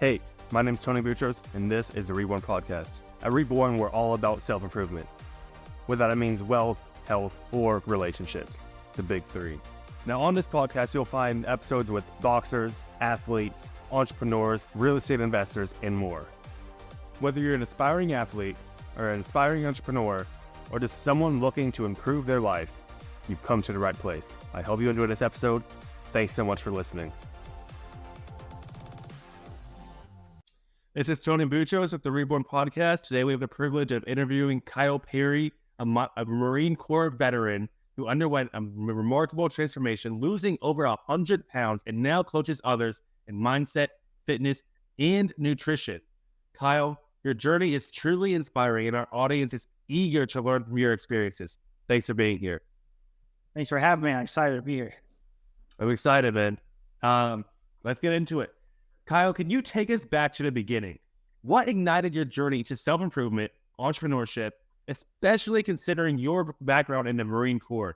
Hey, my name's Tony Boutros, and this is the Reborn Podcast. At Reborn, we're all about self-improvement, whether that means wealth, health, or relationships, the big three. Now, on this podcast, you'll find episodes with boxers, athletes, entrepreneurs, real estate investors, and more. Whether you're an aspiring athlete or an aspiring entrepreneur, or just someone looking to improve their life, you've come to the right place. I hope you enjoyed this episode. Thanks so much for listening. This is Tony Boutros with the Reborn Podcast. Today we have the privilege of interviewing Kyle Perry, a Marine Corps veteran who underwent a remarkable transformation, losing over 100 pounds, and now coaches others in mindset, fitness, and nutrition. Kyle, your journey is truly inspiring, and our audience is eager to learn from your experiences. Thanks for being here. Thanks for having me. I'm excited to be here. I'm excited, man. Let's get into it. Kyle, can you take us back to the beginning? What ignited your journey to self-improvement, entrepreneurship, especially considering your background in the Marine Corps?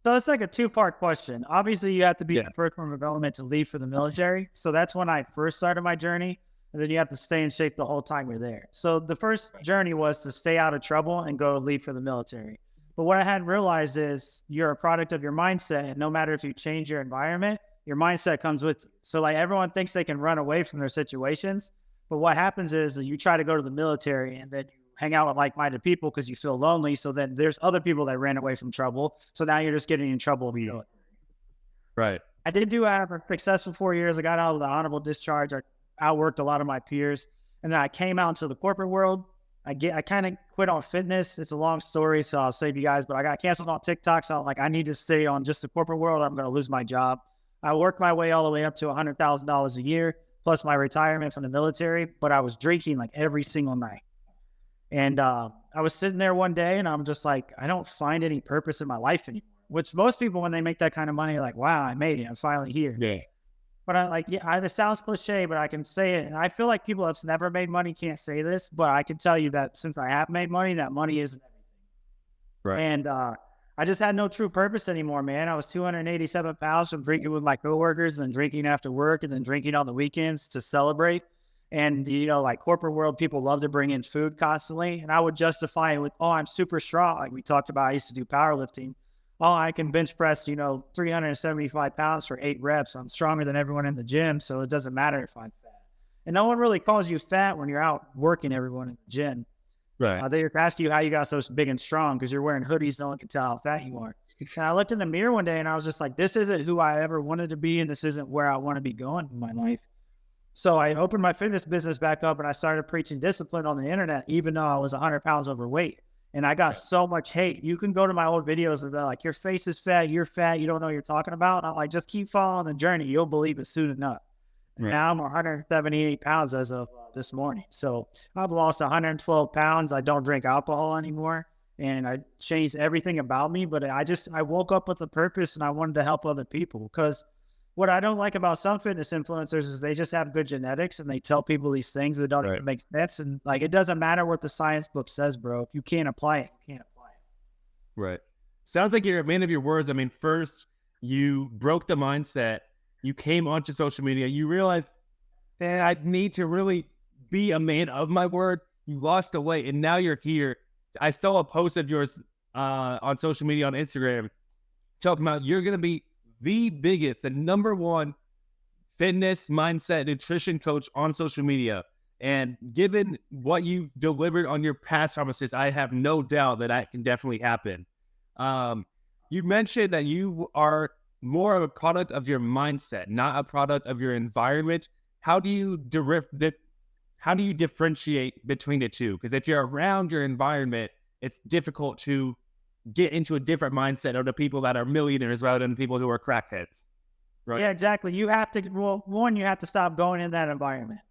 So it's like a two-part question. Obviously, you have to be in personal development to leave for the military. So that's when I first started my journey. And then you have to stay in shape the whole time you're there. So the first journey was to stay out of trouble and go leave for the military. But what I hadn't realized is you're a product of your mindset. And no matter if you change your environment, your mindset comes with you. So like everyone thinks they can run away from their situations. But what happens is you try to go to the military and then you hang out with like-minded people because you feel lonely. So then there's other people that ran away from trouble. So now you're just getting in trouble with the military. Right. I did have a successful 4 years. I got out with an honorable discharge. I outworked a lot of my peers. And then I came out into the corporate world. I kind of quit on fitness. It's a long story, so I'll save you guys. But I got canceled on TikTok. So I'm like, I need to stay on just the corporate world. I'm going to lose my job. I worked my way all the way up to $100,000 a year, plus my retirement from the military. But I was drinking like every single night. And I was sitting there one day and I'm just like, I don't find any purpose in my life anymore. Which most people, when they make that kind of money, are like, wow, I made it. I'm finally here. Yeah. But it sounds cliche, but I can say it. And I feel like people that's never made money can't say this, but I can tell you that since I have made money, that money isn't everything. Right. And I just had no true purpose anymore, man. I was 287 pounds from drinking with my coworkers and drinking after work and then drinking on the weekends to celebrate. And, like corporate world, people love to bring in food constantly. And I would justify it with, oh, I'm super strong. Like we talked about, I used to do powerlifting. Oh, I can bench press, 375 pounds for 8 reps. I'm stronger than everyone in the gym, so it doesn't matter if I'm fat. And no one really calls you fat when you're out working everyone in the gym. Right. They ask you how you got so big and strong because you're wearing hoodies. No one can tell how fat you are. And I looked in the mirror one day and I was just like, this isn't who I ever wanted to be, and this isn't where I want to be going in my life. So I opened my fitness business back up and I started preaching discipline on the internet, even though I was 100 pounds overweight. And I got so much hate. You can go to my old videos and be like, your face is fat, you're fat, you don't know what you're talking about. And I'm like, just keep following the journey. You'll believe it soon enough. Right. Now I'm 178 pounds as of this morning. So I've lost 112 pounds. I don't drink alcohol anymore. And I changed everything about me. But I woke up with a purpose and I wanted to help other people. Because what I don't like about some fitness influencers is they just have good genetics and they tell people these things that don't even make sense. And like, it doesn't matter what the science book says, bro. If you can't apply it, you can't apply it. Right. Sounds like you're a man of your words. I mean, first you broke the mindset. You came onto social media. You realized that I need to really be a man of my word. You lost the weight and now you're here. I saw a post of yours on social media on Instagram talking about you're going to be the biggest, the number one fitness, mindset, nutrition coach on social media. And given what you've delivered on your past promises, I have no doubt that can definitely happen. You mentioned that you are more of a product of your mindset, not a product of your environment. How do you differentiate between the two? Because if you're around your environment, it's difficult to get into a different mindset of the people that are millionaires rather than people who are crackheads. Right? Yeah, exactly. You have to stop going in that environment.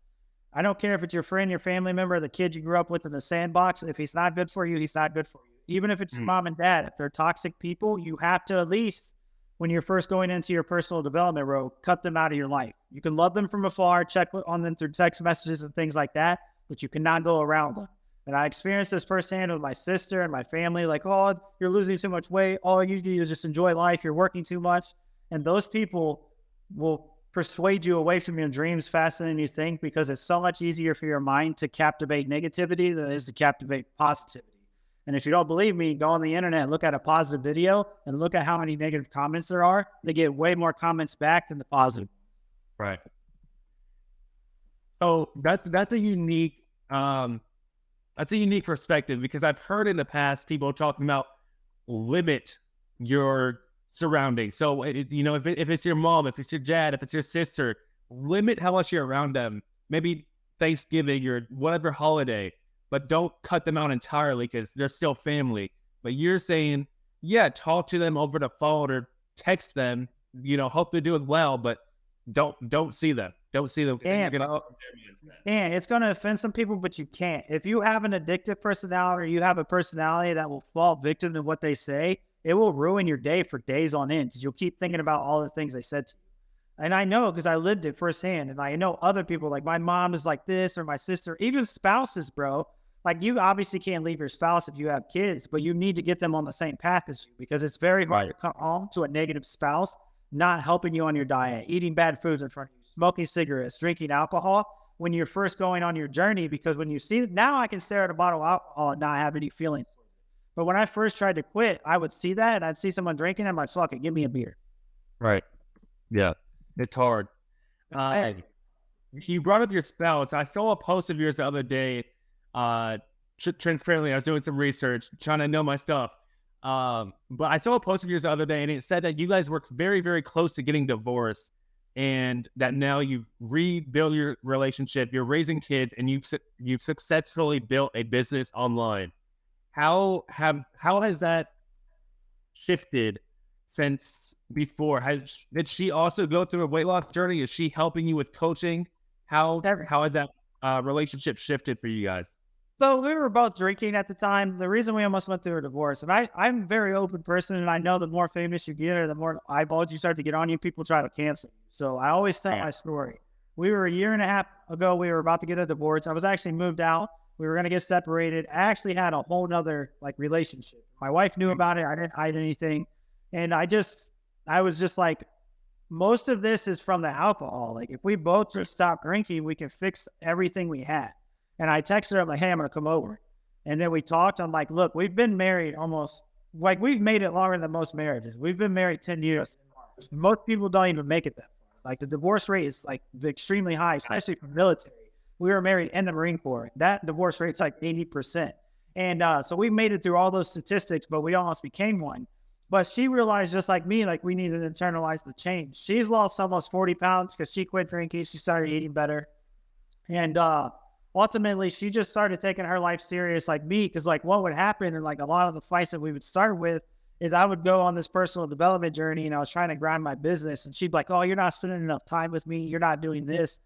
I don't care if it's your friend, your family member, the kid you grew up with in the sandbox. If he's not good for you, he's not good for you. Even if it's mom and dad, if they're toxic people, you have to at least, when you're first going into your personal development road, cut them out of your life. You can love them from afar, check on them through text messages and things like that, but you cannot go around them. And I experienced this firsthand with my sister and my family, like, oh, you're losing too much weight. All you do is just enjoy life. You're working too much. And those people will persuade you away from your dreams faster than you think, because it's so much easier for your mind to captivate negativity than it is to captivate positivity. And if you don't believe me, go on the internet, look at a positive video and look at how many negative comments there are. They get way more comments back than the positive. Right. So that's a unique perspective, because I've heard in the past people talking about limit your surroundings. So if it's your mom, if it's your dad, if it's your sister, limit how much you're around them. Maybe Thanksgiving or whatever holiday, but don't cut them out entirely because they're still family. But you're saying, yeah, talk to them over the phone or text them. Hope they're doing well, but don't see them. Don't see them. And it's going to offend some people, but you can't. If you have an addictive personality, or you have a personality that will fall victim to what they say, it will ruin your day for days on end, because you'll keep thinking about all the things they said to you. And I know, because I lived it firsthand. And I know other people, like my mom is like this, or my sister, even spouses, bro. Like, you obviously can't leave your spouse if you have kids, but you need to get them on the same path as you, because it's very hard to come home to a negative spouse not helping you on your diet, eating bad foods in front of you, smoking cigarettes, drinking alcohol when you're first going on your journey. Because when you see, now I can stare at a bottle of alcohol and not have any feelings. But when I first tried to quit, I would see that and I'd see someone drinking, I'm like, fuck it, give me a beer. Right. Yeah. It's hard. You brought up your spouse. I saw a post of yours the other day. Transparently, I was doing some research, trying to know my stuff. But I saw a post of yours the other day, and it said that you guys worked very, very close to getting divorced, and that now you've rebuilt your relationship, you're raising kids, and you've successfully built a business online. How has that shifted since before? Did she also go through a weight loss journey? Is she helping you with coaching? How has that relationship shifted for you guys? So we were both drinking at the time. The reason we almost went through a divorce, and I'm a very open person, and I know the more famous you get or the more eyeballs you start to get on you, people try to cancel you. So I always tell my story. We were a year and a half ago, we were about to get a divorce. I was actually moved out. We were going to get separated. I actually had a whole nother relationship. My wife knew about it. I didn't hide anything. And I was just like, most of this is from the alcohol. Like, if we both just stop drinking, we can fix everything we had. And I texted her, I'm like, hey, I'm going to come over. And then we talked. I'm like, look, we've been married we've made it longer than most marriages. We've been married 10 years. Most people don't even make it that far. Like, the divorce rate is extremely high, especially for military. We were married in the Marine Corps. That divorce rate's 80%. And so we made it through all those statistics, but we almost became one. But she realized, just like me, we needed to internalize the change. She's lost almost 40 pounds because she quit drinking. She started eating better. And ultimately, she just started taking her life serious like me, because what would happen, and a lot of the fights that we would start with, is I would go on this personal development journey, and I was trying to grind my business, and she'd be like, oh, you're not spending enough time with me. You're not doing this.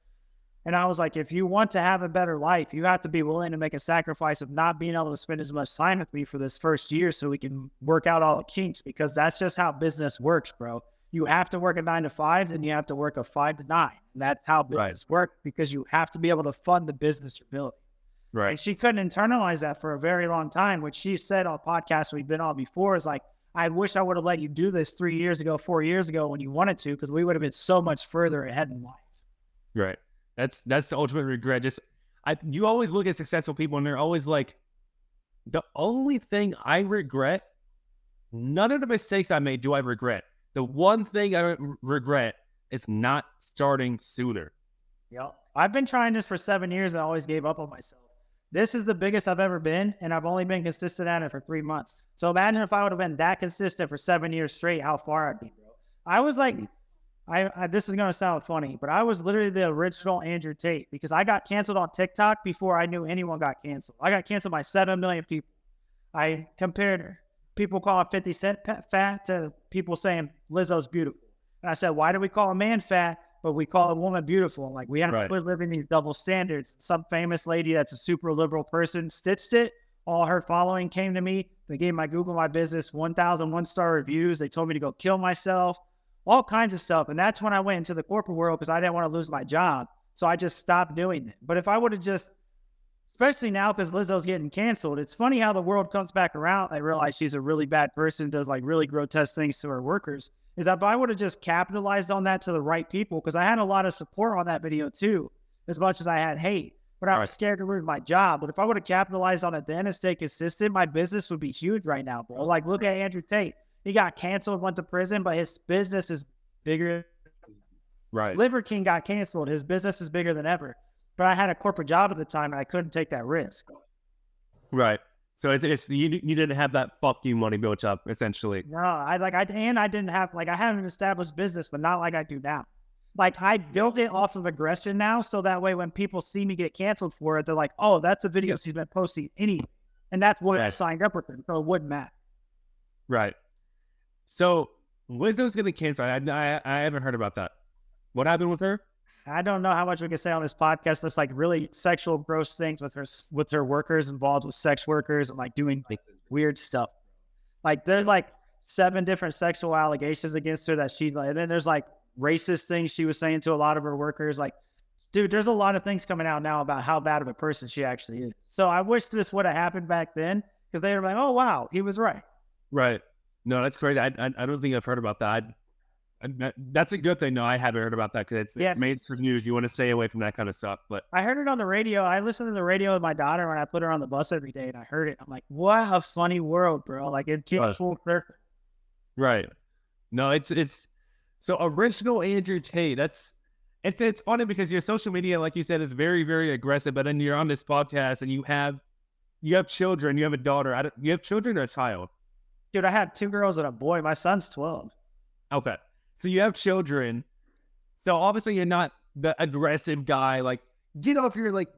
And I was like, if you want to have a better life, you have to be willing to make a sacrifice of not being able to spend as much time with me for this first year so we can work out all the kinks, because that's just how business works, bro. You have to work a 9 to 5, and you have to work a 5 to 9. And that's how business works, because you have to be able to fund the business you're building. Right. And she couldn't internalize that for a very long time, which she said on podcasts we've been on before is I wish I would have let you do this 3 years ago, 4 years ago when you wanted to, because we would have been so much further ahead in life. Right. That's the ultimate regret. You always look at successful people, and they're always like, the only thing I regret, none of the mistakes I made do I regret. The one thing I regret is not starting sooner. Yep. I've been trying this for 7 years and I always gave up on myself. This is the biggest I've ever been, and I've only been consistent at it for 3 months. So imagine if I would have been that consistent for 7 years straight, how far I'd be, bro. I was this is going to sound funny, but I was literally the original Andrew Tate, because I got canceled on TikTok before I knew anyone got canceled. I got canceled by 7 million people. I compared people calling 50 Cent fat to people saying Lizzo's beautiful. And I said, why do we call a man fat, but we call a woman beautiful? And we have to quit living these double standards. Some famous lady that's a super liberal person stitched it. All her following came to me. They gave my Google My Business 1,000 one-star reviews. They told me to go kill myself, all kinds of stuff. And that's when I went into the corporate world, because I didn't want to lose my job. So I just stopped doing it. But if I would have especially now, because Lizzo's getting canceled, it's funny how the world comes back around. I realize she's a really bad person, does really grotesque things to her workers. is that if I would have just capitalized on that to the right people, because I had a lot of support on that video too, as much as I had hate, but I was scared to lose my job. But if I would have capitalized on it then and stayed consistent, my business would be huge right now, bro. Like, look at Andrew Tate. He got canceled, went to prison, but his business is bigger. Right. Liver King got canceled. His business is bigger than ever. But I had a corporate job at the time, and I couldn't take that risk. Right. So it's you didn't have that fuck you money built up, essentially. No, I didn't have, like, I had an established business, but not like I do now. Like, I built it off of aggression now, so that way when people see me get canceled for it, they're like, oh, that's a video she's been posting anyway. And that's what I signed up with her, so it wouldn't matter. Right. So Lizzo's getting canceled. I haven't heard about that. What happened with her? I don't know how much we can say on this podcast, but it's like really sexual, gross things with her workers, involved with sex workers and like doing weird stuff. Like, there's like 7 different sexual allegations against her that she, and then there's like racist things she was saying to a lot of her workers. Like, dude, there's a lot of things coming out now about how bad of a person she actually is. So I wish this would have happened back then, because they were like, oh wow, he was right. Right. No, that's crazy. I don't think I've heard about that. That's a good thing. No, I haven't heard about that, because it's mainstream news. You want to stay away from that kind of stuff. But I heard it on the radio. I listen to the radio with my daughter when I put her on the bus every day, and I heard it. I'm like, what a funny world, bro. Like, it came full circle. Right. No, it's so original Andrew Tate. It's funny because your social media, like you said, is very, very aggressive. But then you're on this podcast and you have children. You have a daughter. You have children or a child? Dude, I have 2 girls and a boy. My son's 12. Okay. So you have children. So obviously you're not the aggressive guy. Like, get off your, like,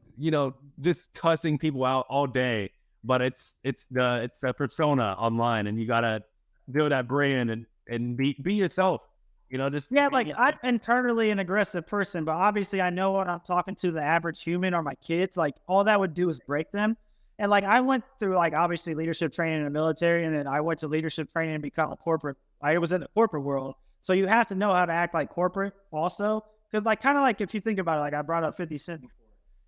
just cussing people out all day. But it's a persona online, and you gotta build that brand and be yourself. Like, I'm internally an aggressive person, but obviously I know when I'm talking to the average human or my kids, like, all that would do is break them. And like, I went through, like, obviously leadership training in the military, and then I went to leadership training and become a corporate. I was in the corporate world. So you have to know how to act like corporate also. Because, like, kind of like, if you think about it, like, I brought up 50 Cent before.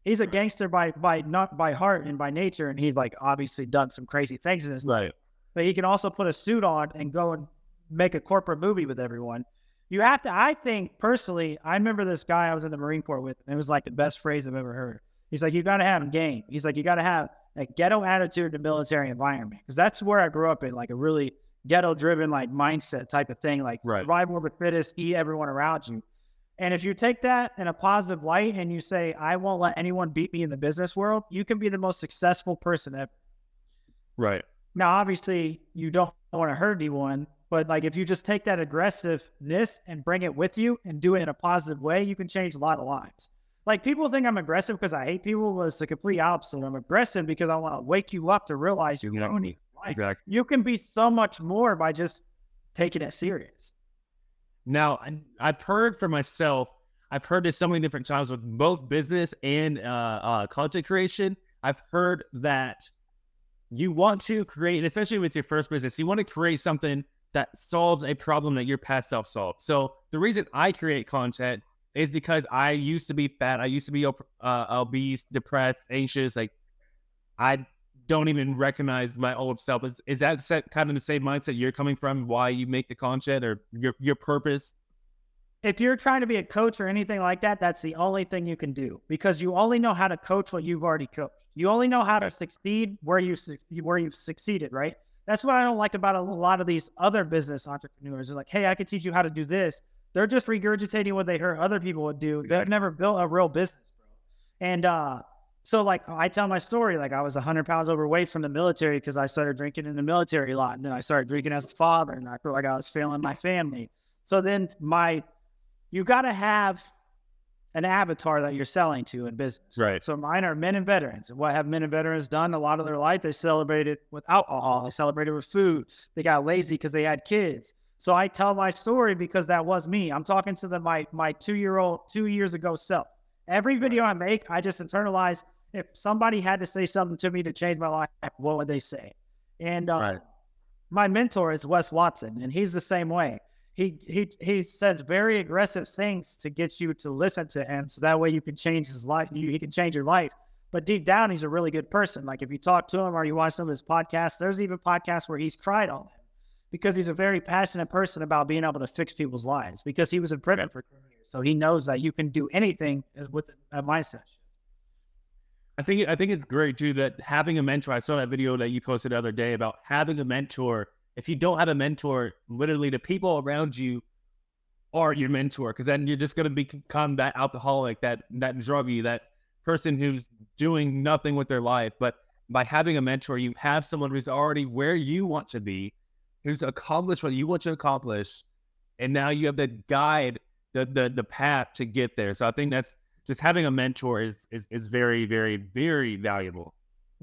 He's a gangster not by heart and by nature. And he's, like, obviously done some crazy things in his life. But he can also put a suit on and go and make a corporate movie with everyone. You have to, I think personally, I remember this guy I was in the Marine Corps with, and it was like the best phrase I've ever heard. He's like, you got to have game. He's like, you got to have a ghetto attitude in the military environment. Because that's where I grew up in, like a really ghetto-driven, like, mindset type of thing, like survival of the fittest, eat everyone around you. And if you take that in a positive light and you say, I won't let anyone beat me in the business world, you can be the most successful person ever. Right. Now, obviously, you don't want to hurt anyone, but like, if you just take that aggressiveness and bring it with you and do it in a positive way, you can change a lot of lives. Like, people think I'm aggressive because I hate people, but it's the complete opposite. I'm aggressive because I want to wake you up to realize you don't need life. Exactly. You can be so much more by just taking it serious. Now, I've heard for myself, I've heard this so many different times with both business and content creation. I've heard that you want to create, and especially with your first business, you want to create something that solves a problem that your past self solved. So the reason I create content is because I used to be fat. I used to be obese, depressed, anxious. Like, I don't even recognize my old self. Is that kind of the same mindset you're coming from, why you make the content, or your purpose? If you're trying to be a coach or anything like that, that's the only thing you can do, because you only know how to coach what you've already coached. You only know how to succeed where you've succeeded, right? That's what I don't like about a lot of these other business entrepreneurs. They're like, hey, I can teach you how to do this. They're just regurgitating what they heard other people would do. They've never built a real business, bro. And so, like, I tell my story, like, I was 100 pounds overweight from the military because I started drinking in the military a lot. And then I started drinking as a father, and I felt like I was failing my family. So then you got to have an avatar that you're selling to in business. Right. So mine are men and veterans. And what have men and veterans done a lot of their life? They celebrated with alcohol. They celebrated with food. They got lazy because they had kids. So I tell my story because that was me. I'm talking to my 2-year-old 2 years ago self. Every video I make, I just internalize, if somebody had to say something to me to change my life, what would they say? And my mentor is Wes Watson, and he's the same way. He says very aggressive things to get you to listen to him, so that way you can change his life. He can change your life. But deep down, he's a really good person. Like, if you talk to him or you watch some of his podcasts, there's even podcasts where he's tried on him. because he's a very passionate person about being able to fix people's lives because he was in prison for 10 years. So he knows that you can do anything with a mindset. I think it's great too that having a mentor. I saw that video that you posted the other day about having a mentor. If you don't have a mentor, literally the people around you are your mentor, because then you're just going to become that alcoholic, that druggie, that person who's doing nothing with their life. But by having a mentor, you have someone who's already where you want to be, who's accomplished what you want to accomplish, and now you have the guide, the path to get there. So I think that's just having a mentor is very, very, very valuable.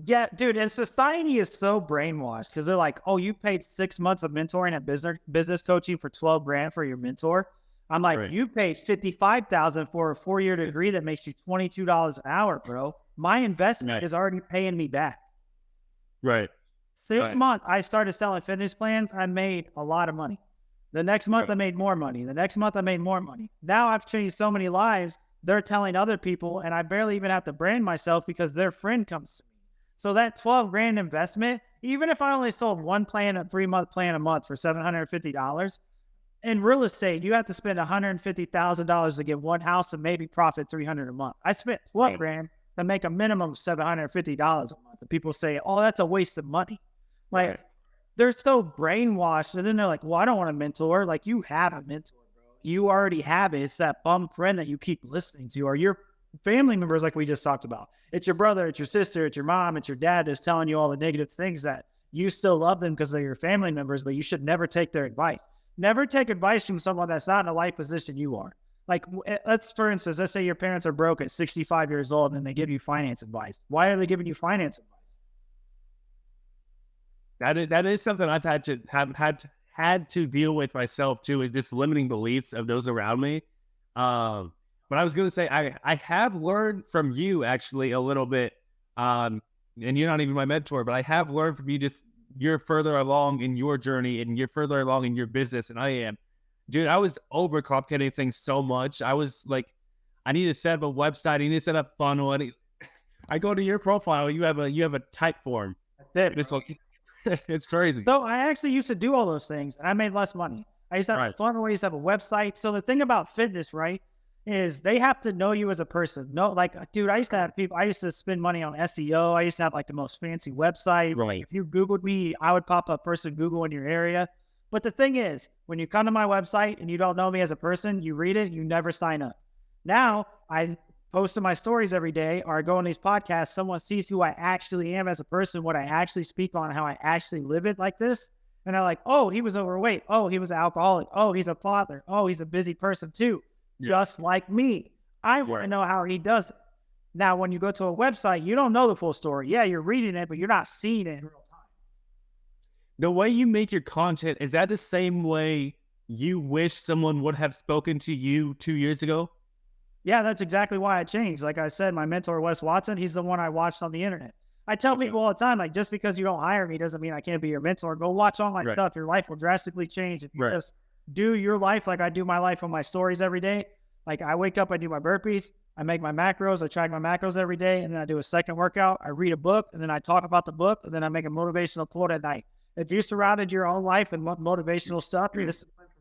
Yeah, dude, and society is so brainwashed because they're like, oh, you paid 6 months of mentoring and business coaching for 12 grand for your mentor. I'm like, Right. you paid 55,000 for a 4-year degree that makes you $22 an hour, bro. My investment Right. is already paying me back. Right. 6 months, I started selling fitness plans. I made a lot of money. The next month, Right. I made more money. The next month, I made more money. Now I've changed so many lives. They're telling other people, and I barely even have to brand myself because their friend comes to me. So that 12 grand investment, even if I only sold one plan, a 3-month plan a month for $750, in real estate, you have to spend $150,000 to get one house and maybe profit $300 a month. I spent 12 grand to make a minimum of $750 a month. And people say, oh, that's a waste of money. Like, Right. they're so brainwashed. And then they're like, well, I don't want a mentor. Like, you have a mentor, bro. You already have it. It's that bum friend that you keep listening to, or your family members, like we just talked about. It's your brother, it's your sister, it's your mom, it's your dad that's telling you all the negative things that you still love them because they're your family members, but you should never take their advice. Never take advice from someone that's not in a life position you are. Like, for instance, let's say your parents are broke at 65 years old and they give you finance advice. Why are they giving you finance advice? That is something I've had to deal with myself too, is just limiting beliefs of those around me. But I was going to say, I have learned from you actually a little bit, and you're not even my mentor, but I have learned from you. Just you're further along in your journey and you're further along in your business than I am. Dude, I was overcomplicating things so much. I was like, I need to set up a website. I need to set up funnel. I go to your profile. You have a type form. That's it, It's bro. like, it's crazy. So I actually used to do all those things and I made less money. I used to have a funnel, I used to have a website. So the thing about fitness, right, is they have to know you as a person. No, like, dude, I used to have people, I used to spend money on SEO. I used to have like the most fancy website. Right. If you Googled me, I would pop up first in Google in your area. But the thing is, when you come to my website and you don't know me as a person, you read it, you never sign up. Now I post in my stories every day, or I go on these podcasts, someone sees who I actually am as a person, what I actually speak on, how I actually live it like this. And they're like, oh, he was overweight. Oh, he was an alcoholic. Oh, he's a father. Oh, he's a busy person too. Just like me. I want to know how he does it. Now, when you go to a website, you don't know the full story. Yeah, you're reading it, but you're not seeing it in real time. The way you make your content, is that the same way you wish someone would have spoken to you 2 years ago? Yeah, that's exactly why I changed. Like I said, my mentor, Wes Watson, he's the one I watched on the internet. I tell people all the time, like, just because you don't hire me doesn't mean I can't be your mentor. Go watch all my stuff. Your life will drastically change if you just do your life like I do my life on my stories every day. Like, I wake up, I do my burpees, I make my macros, I track my macros every day, and then I do a second workout. I read a book, and then I talk about the book, and then I make a motivational quote at night. If you surrounded your own life with motivational stuff, from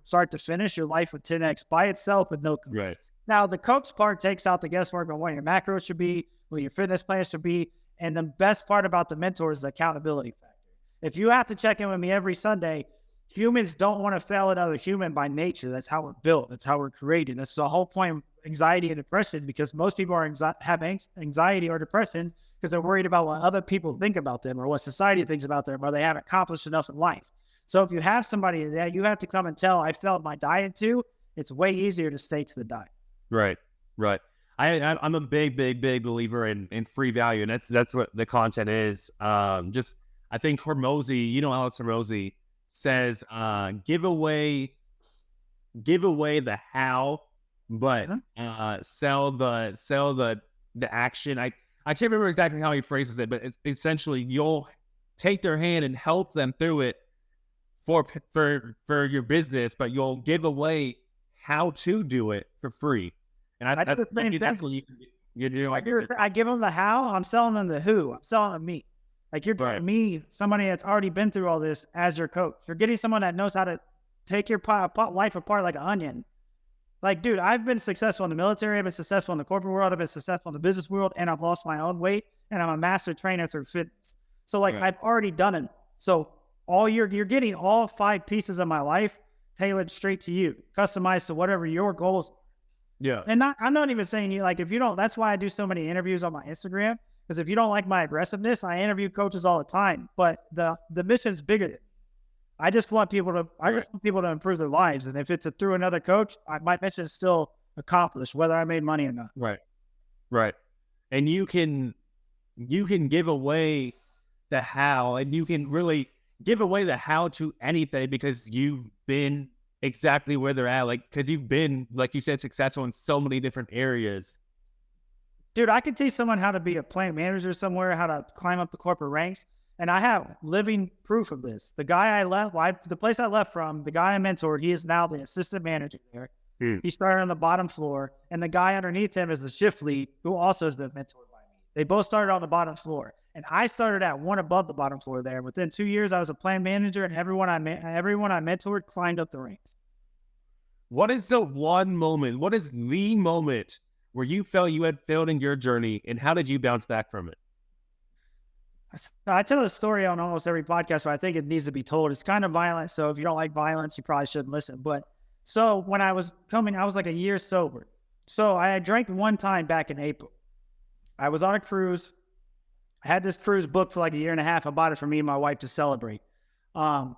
start to finish, your life would 10x by itself with no coach. Right. Now, the coach part takes out the guesswork on what your macros should be, what your fitness plans should be. And the best part about the mentor is the accountability factor. If you have to check in with me every Sunday, humans don't want to fail another human by nature. That's how we're built. That's how we're created. That's the whole point of anxiety and depression, because most people have anxiety or depression because they're worried about what other people think about them or what society thinks about them, or they haven't accomplished enough in life. So if you have somebody that you have to come and tell, I failed my diet to, it's way easier to stay to the diet. Right. I'm a big believer in free value, and that's what the content is. Just I think Hormozy, Alex Hormozy says, give away the how, but sell the action. I can't remember exactly how he phrases it, but it's essentially you'll take their hand and help them through it for your business, but you'll give away how to do it for free. And I do the same that's thing. what you do. I give them the how, I'm selling them the who. I'm selling them me. Like you're Right. getting me, somebody that's already been through all this as your coach. You're getting someone that knows how to take your life apart like an onion. Like, dude, I've been successful in the military. I've been successful in the corporate world. I've been successful in the business world, and I've lost my own weight. And I'm a master trainer through fitness. So, like, Right. I've already done it. So, all you're getting all 5 pieces of my life tailored straight to you, customized to whatever your goals. Yeah. And I'm not even saying you like if you don't. That's why I do so many interviews on my Instagram, because if you don't like my aggressiveness, I interview coaches all the time. But the mission's bigger than. I just want people to. I just want people to improve their lives, and if it's through another coach, my mission is still accomplished, whether I made money or not. Right. Right. And you can give away the how, and you can really give away the how to anything because you've been exactly where they're at. Like, because you've been, like you said, successful in so many different areas. Dude, I can teach someone how to be a plant manager somewhere, how to climb up the corporate ranks. And I have living proof of this. The guy I left, the place I left from, the guy I mentored, he is now the assistant manager there. He started on the bottom floor, and the guy underneath him is the shift lead, who also has been mentored by me. They both started on the bottom floor, and I started at one above the bottom floor there. Within 2 years, I was a plant manager, and everyone I mentored climbed up the ranks. What is the one moment? What is the moment where you felt you had failed in your journey, and how did you bounce back from it? I tell this story on almost every podcast, but I think it needs to be told. It's kind of violent, so if you don't like violence, you probably shouldn't listen. But so when I was coming, I was like a year sober. So I had drank one time back in April. I was on a cruise. I had this cruise booked for like a year and a half. I bought it for me and my wife to celebrate. It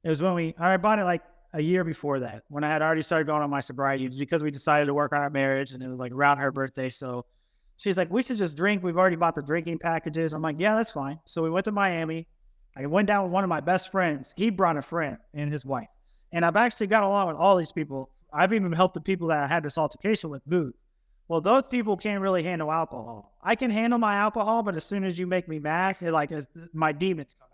was when I bought it like a year before that, when I had already started going on my sobriety. It was because we decided to work on our marriage, and it was like around her birthday. So she's like, we should just drink. We've already bought the drinking packages. I'm like, yeah, that's fine. So we went to Miami. I went down with one of my best friends. He brought a friend and his wife. And I've actually got along with all these people. I've even helped the people that I had this altercation with move. Well, those people can't really handle alcohol. I can handle my alcohol, but as soon as you make me mad, my demons come out.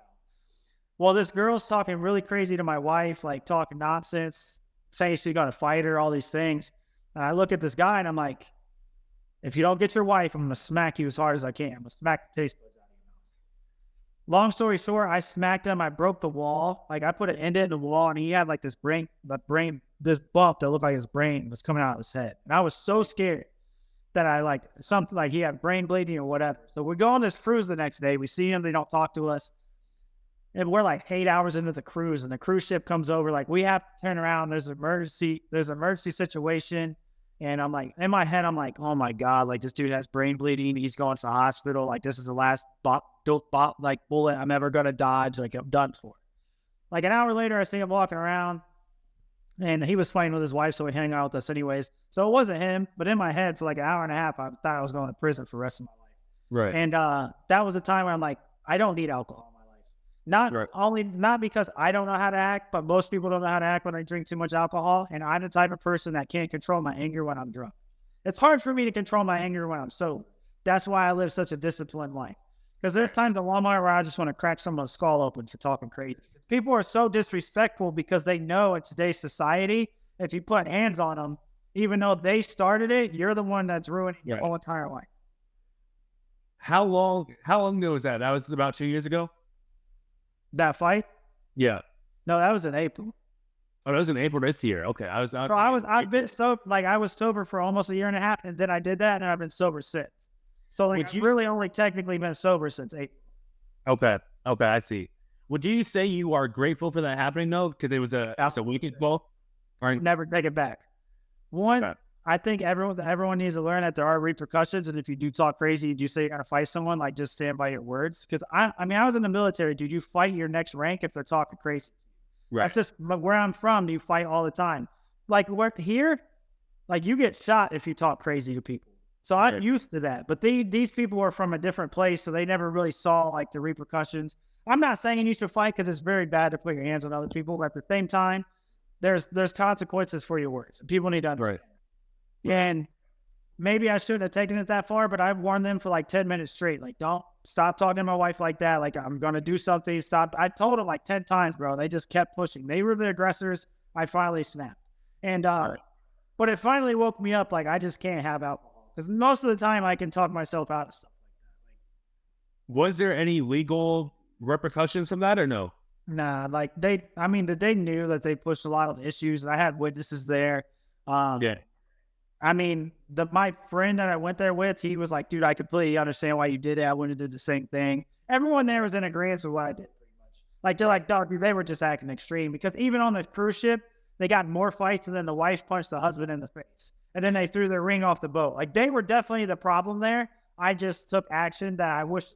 Well, this girl's talking really crazy to my wife, like talking nonsense, saying she's going to fight her, all these things. And I look at this guy and I'm like, if you don't get your wife, I'm going to smack you as hard as I can. I'm going to smack the taste buds out of your mouth. Long story short, I smacked him. I broke the wall. Like I put an end in the wall, and he had like this bump that looked like his brain was coming out of his head. And I was so scared that I like something like he had brain bleeding or whatever. So we go on this cruise the next day. We see him. They don't talk to us. And we're like 8 hours into the cruise, and the cruise ship comes over. Like we have to turn around. There's an emergency situation. And I'm like, in my head, I'm like, oh my God, like this dude has brain bleeding. He's going to the hospital. Like this is the last bullet I'm ever going to dodge. Like I'm done for. Like an hour later, I see him walking around, and he was fighting with his wife. So he hung out with us anyways. So it wasn't him, but in my head for like an hour and a half, I thought I was going to prison for the rest of my life. Right. And that was the time where I'm like, I don't need alcohol. Not because I don't know how to act, but most people don't know how to act when they drink too much alcohol. And I'm the type of person that can't control my anger when I'm drunk. It's hard for me to control my anger when I'm sober. That's why I live such a disciplined life. Because there's times at Walmart where I just want to crack someone's skull open for talking crazy. People are so disrespectful because they know in today's society, if you put hands on them, even though they started it, you're the one that's ruining your whole entire life. How long ago was that? That was about 2 years ago? That fight? Yeah. No, that was in April. Oh, that was in April this year. Okay. I was sober for almost a year and a half, and then I did that, and I've been sober since. So like I've really only technically been sober since April. Okay. Okay, I see. Would you say you are grateful for that happening though? Because it was a weekend ball? Or never take it back. One, I think everyone needs to learn that there are repercussions, and if you do talk crazy, you do say you're gonna fight someone, like just stand by your words. Because I was in the military, dude. You fight your next rank if they're talking crazy. Right. That's just where I'm from. You fight all the time. Like here, like you get shot if you talk crazy to people. So I'm used to that. But these people are from a different place, so they never really saw like the repercussions. I'm not saying you should fight because it's very bad to put your hands on other people, but at the same time, there's consequences for your words. People need to understand. Right. And maybe I shouldn't have taken it that far, but I've warned them for like 10 minutes straight. Like, don't stop talking to my wife like that. Like, I'm going to do something. Stop. I told them like 10 times, bro. They just kept pushing. They were the aggressors. I finally snapped. And, but it finally woke me up. Like, I just can't have alcohol. Because most of the time I can talk myself out of stuff like that. Was there any legal repercussions from that or no? Nah, like they knew that they pushed a lot of issues, and I had witnesses there. Um, Yeah. I mean, my friend that I went there with, he was like, dude, I completely understand why you did it. I wouldn't have did the same thing. Everyone there was in agreement with what I did, pretty much. Like, they're like, dog, dude, they were just acting extreme because even on the cruise ship, they got more fights and then the wife punched the husband in the face. And then they threw their ring off the boat. Like, they were definitely the problem there. I just took action that I wish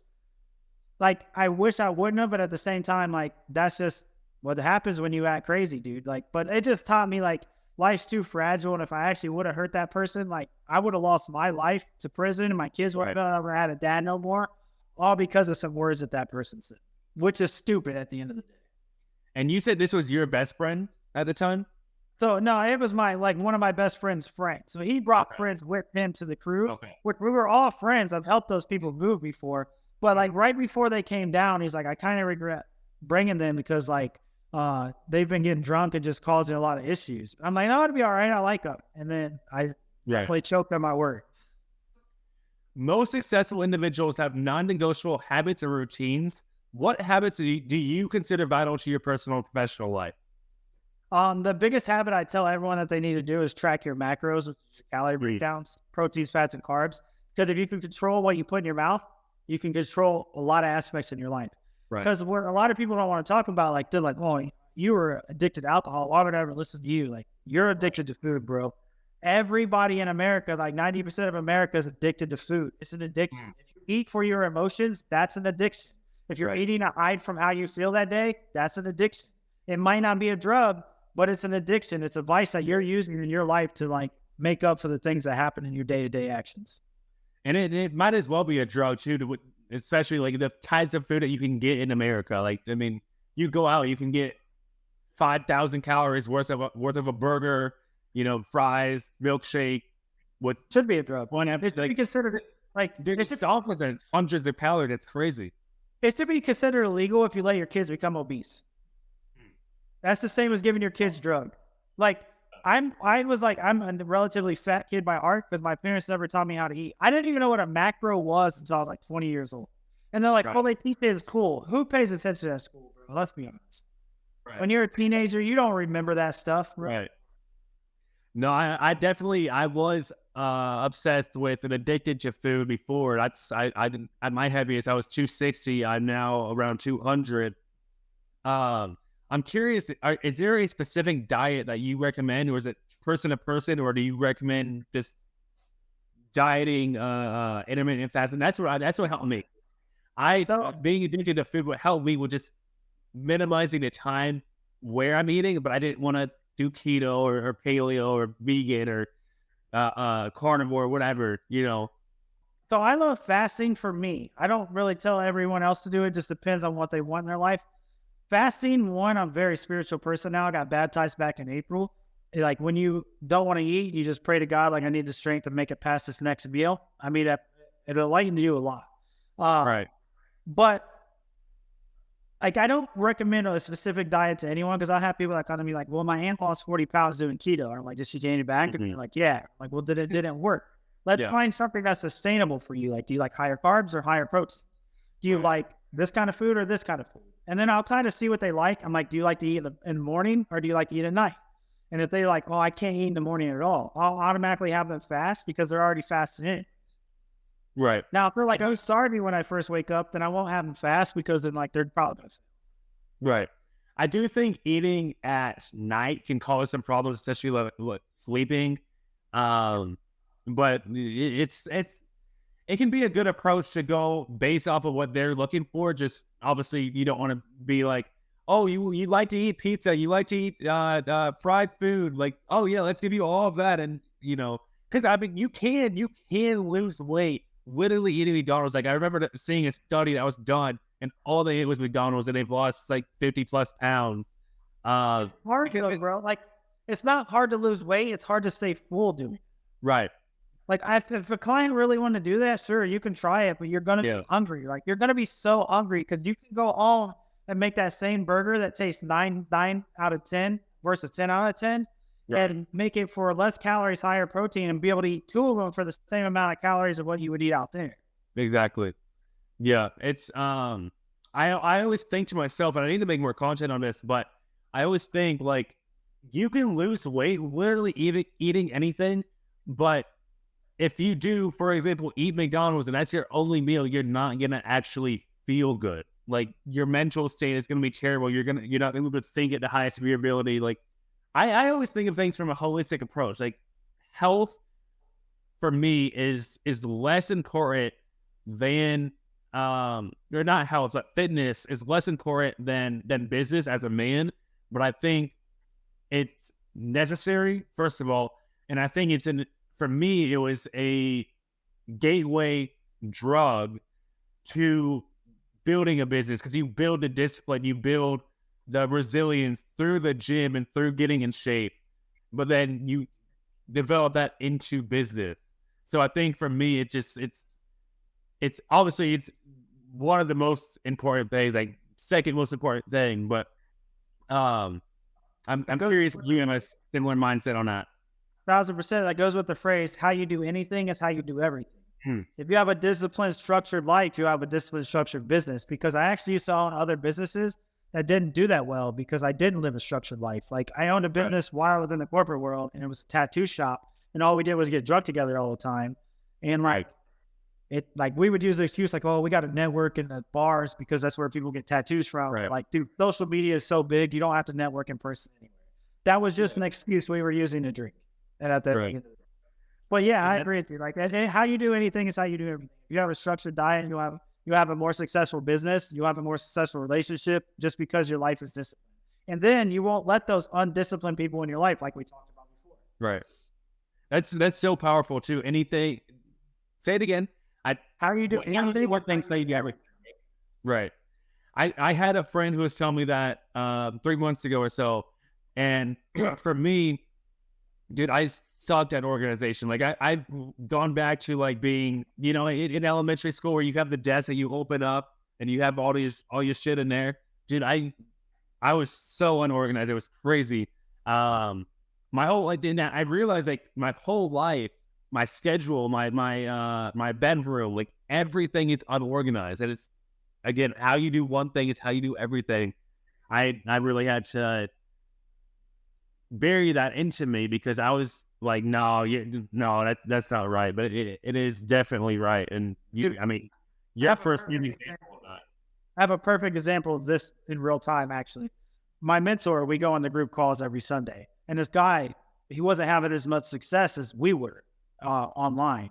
I wouldn't have, but at the same time, like, that's just what happens when you act crazy, dude. Like, but it just taught me, like, life's too fragile. And if I actually would have hurt that person, like, I would have lost my life to prison and my kids would have never had a dad no more, all because of some words that person said, which is stupid at the end of the day. And you said this was your best friend at the time? So no, it was one of my best friend's friends. So he brought friends with him to the cruise, which we were all friends. I've helped those people move before, but like right before they came down, he's like, I kind of regret bringing them because like they've been getting drunk and just causing a lot of issues. I'm like, no, it'll be all right. I like them. And then I definitely choked on my word. Most successful individuals have non-negotiable habits or routines. What habits do you consider vital to your personal and professional life? The biggest habit I tell everyone that they need to do is track your macros, which is calorie breakdowns, proteins, fats, and carbs. Because if you can control what you put in your mouth, you can control a lot of aspects in your life. Because what a lot of people don't want to talk about, like, they're like, oh, you were addicted to alcohol. Why would I ever listen to you? Like, you're addicted to food, bro. Everybody in America, like 90% of America is addicted to food. It's an addiction. If you eat for your emotions, that's an addiction. If you're eating to hide from how you feel that day, that's an addiction. It might not be a drug, but it's an addiction. It's a vice that you're using in your life to like make up for the things that happen in your day-to-day actions. And it might as well be a drug too, especially like the types of food that you can get in America. Like, I mean, you go out, you can get 5,000 calories worth of a burger, fries, milkshake. What should be a drug? It should be considered like it's also hundreds of calories. It's crazy. It should be considered illegal if you let your kids become obese. That's the same as giving your kids drug. Like I'm a relatively fat kid by art because my parents never taught me how to eat. I didn't even know what a macro was until I was like 20 years old. And they're like, oh, they teach it as cool. Who pays attention at school, bro? Let's be honest. Right. When you're a teenager, you don't remember that stuff. Right. No, I definitely, I was obsessed with and addicted to food before. I at my heaviest, I was 260. I'm now around 200. I'm curious, is there a specific diet that you recommend, or is it person to person, or do you recommend just dieting, intermittent fasting? That's what helped me. Being addicted to food would help me with just minimizing the time where I'm eating, but I didn't want to do keto or paleo or vegan or carnivore, whatever, So I love fasting for me. I don't really tell everyone else to do it. It just depends on what they want in their life. Fasting, one, I'm a very spiritual person now. I got baptized back in April. Like when you don't want to eat, you just pray to God, like I need the strength to make it past this next meal. I mean, it'll enlighten you a lot. Right. But like, I don't recommend a specific diet to anyone because I have people that come to me like, well, my aunt lost 40 pounds doing keto. I'm like, did she gain it back? And they're like, yeah. I'm like, well, it didn't work. Let's find something that's sustainable for you. Like, do you like higher carbs or higher protein? Do you like this kind of food or this kind of food? And then I'll kind of see what they like. I'm like, do you like to eat in the morning or do you like to eat at night? And if they like, oh, I can't eat in the morning at all, I'll automatically have them fast because they're already fasting in. Right. Now, if they're like, oh, starving when I first wake up, then I won't have them fast because then like they're probably going to. Right. I do think eating at night can cause some problems, especially like sleeping. But it can be a good approach to go based off of what they're looking for. Just obviously you don't want to be like, oh, you like to eat pizza, you like to eat fried food, like, oh yeah, let's give you all of that. And because I mean you can lose weight literally eating McDonald's. Like I remember seeing a study that was done and all they ate was McDonald's and they've lost like 50+ pounds. It's hard though, bro. Like it's not hard to lose weight, it's hard to stay full, dude. Right. Like, if a client really wanted to do that, sure, you can try it, but you're going to be hungry. Like, you're going to be so hungry because you can go on and make that same burger that tastes 9 out of 10 versus 10 out of 10 and make it for less calories, higher protein, and be able to eat 2 of them for the same amount of calories of what you would eat out there. Exactly. Yeah, it's I always think to myself, and I need to make more content on this, but I always think like you can lose weight literally eating anything, but if you do, for example, eat McDonald's and that's your only meal, you're not gonna actually feel good. Like your mental state is gonna be terrible. You're not gonna be able to think at the highest of your ability. Like I always think of things from a holistic approach. Like health for me is less important than or not health, but fitness is less important than business as a man. But I think it's necessary, first of all, and I think it's in for me, it was a gateway drug to building a business because you build the discipline, you build the resilience through the gym and through getting in shape, but then you develop that into business. So I think for me, it's obviously it's one of the most important things, like second most important thing. But I'm curious if you have a similar mindset on that. 1,000%. That goes with the phrase, how you do anything is how you do everything. Hmm. If you have a disciplined, structured life, you have a disciplined, structured business. Because I actually saw in other businesses that didn't do that well because I didn't live a structured life. Like I owned a business while within the corporate world, and it was a tattoo shop, and all we did was get drunk together all the time. And like like we would use the excuse like, oh, we got to network in the bars because that's where people get tattoos from. Right. Like, dude, social media is so big, you don't have to network in person anywhere. That was just an excuse we were using to drink. And at that, Right. but yeah, I agree with you. Like, how you do anything is how you do everything. If you have a structured diet, you have a more successful business, you have a more successful relationship, just because your life is disciplined. And then you won't let those undisciplined people in your life, like we talked about before. Right. That's so powerful too. Anything. Say it again. How you do anything? What things that you get. Right. I had a friend who was telling me that 3 months ago or so, and for me, dude, I sucked at organization. Like I've gone back to like being, in elementary school where you have the desk that you open up and you have all your shit in there. Dude, I was so unorganized. It was crazy. My whole I realized like my whole life, my schedule, my bedroom, like everything is unorganized. And it's again, how you do one thing is how you do everything. I really had to bury that into me because I was like, no, that's not right. But it is definitely right. And you're first an example of that. I have a perfect example of this in real time, actually. My mentor, we go on the group calls every Sunday. And this guy, he wasn't having as much success as we were online.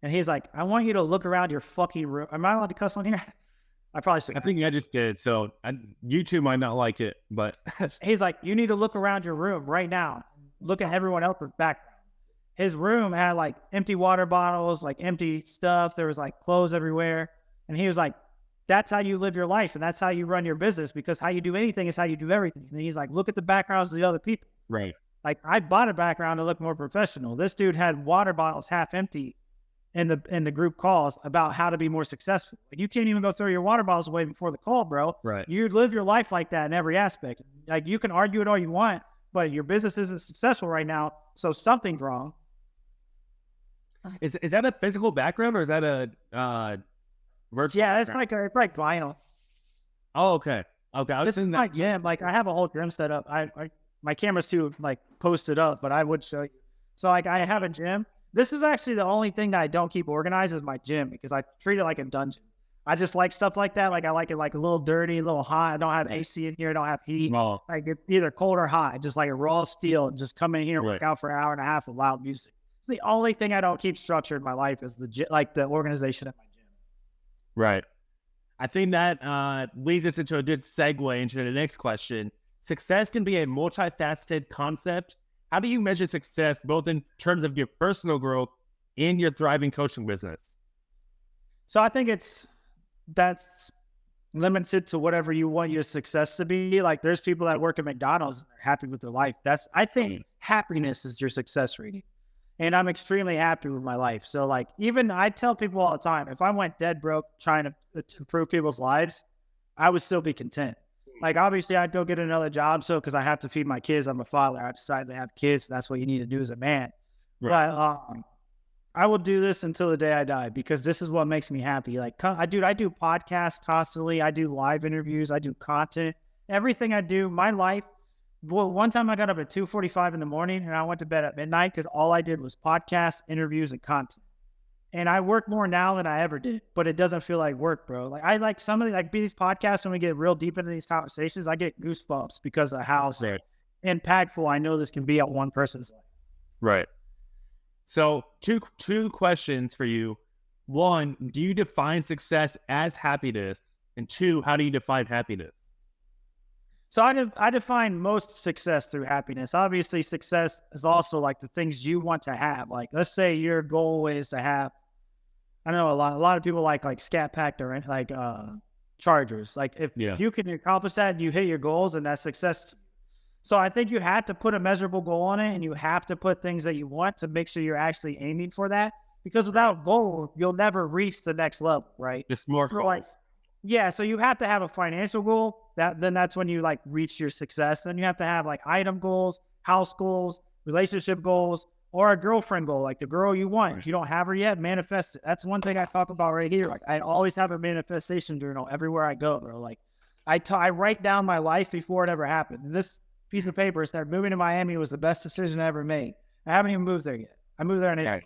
And he's like, I want you to look around your fucking room. Am I allowed to cuss on here? I probably should. I think I just did. So you two might not like it, but he's like, you need to look around your room right now. Look at everyone else's background. His room had like empty water bottles, like empty stuff. There was like clothes everywhere. And he was like, that's how you live your life. And that's how you run your business, because how you do anything is how you do everything. And he's like, look at the backgrounds of the other people. Right. Like I bought a background to look more professional. This dude had water bottles half empty in the group calls about how to be more successful. Like you can't even go throw your water bottles away before the call, bro. Right. You live your life like that in every aspect. Like you can argue it all you want, but your business isn't successful right now, so something's wrong. Is that a physical background or is that a virtual? Yeah, background? it's like vinyl. Oh, okay. Okay. I was thinking that. Yeah, like I have a whole gym set up. My camera's too like posted up, but I would show you. So like I have a gym. This is actually the only thing that I don't keep organized is my gym, because I treat it like a dungeon. I just like stuff like that. Like I like it like a little dirty, a little hot. I don't have AC in here. I don't have heat. Oh. Like it's either cold or hot. Just like a raw steel. And just come in here and work out for an hour and a half with loud music. The only thing I don't keep structured in my life is the organization at my gym. Right. I think that leads us into a good segue into the next question. Success can be a multifaceted concept. How do you measure success both in terms of your personal growth and your thriving coaching business? So I think that's limited to whatever you want your success to be. Like there's people that work at McDonald's and they're happy with their life. I think happiness is your success rating. And I'm extremely happy with my life. So like, even I tell people all the time, if I went dead broke trying to improve people's lives, I would still be content. Like, obviously I'd go get another job. So, cause I have to feed my kids. I'm a father. I decided to have kids. That's what you need to do as a man. Right. But, I will do this until the day I die because this is what makes me happy. Like, I do podcasts constantly. I do live interviews. I do content. Everything I do, my life. Well, one time I got up at 2:45 in the morning and I went to bed at midnight because all I did was podcasts, interviews, and content. And I work more now than I ever did, but it doesn't feel like work, bro. Like, I like some of the, like these podcasts, when we get real deep into these conversations, I get goosebumps because of how impactful I know this can be on one person's life. Right. So two questions for you. One, do you define success as happiness? And two, how do you define happiness? So I define most success through happiness. Obviously, success is also like the things you want to have. Like, let's say your goal is to have, I know a lot of people like Scat Pack or like Chargers. Like, if you can accomplish that and you hit your goals, and that's success. So I think you have to put a measurable goal on it, and you have to put things that you want to make sure you're actually aiming for that. Because without goal, you'll never reach the next level, right? It's more goals. Yeah, so you have to have a financial goal. Then that's when you like reach your success. Then you have to have like item goals, house goals, relationship goals, or a girlfriend goal, like the girl you want. If you don't have her yet, manifest it. That's one thing I talk about right here. Like, I always have a manifestation journal everywhere I go, bro. Like, I write down my life before it ever happened. And this piece of paper said moving to Miami was the best decision I ever made. I haven't even moved there yet. I moved there in April.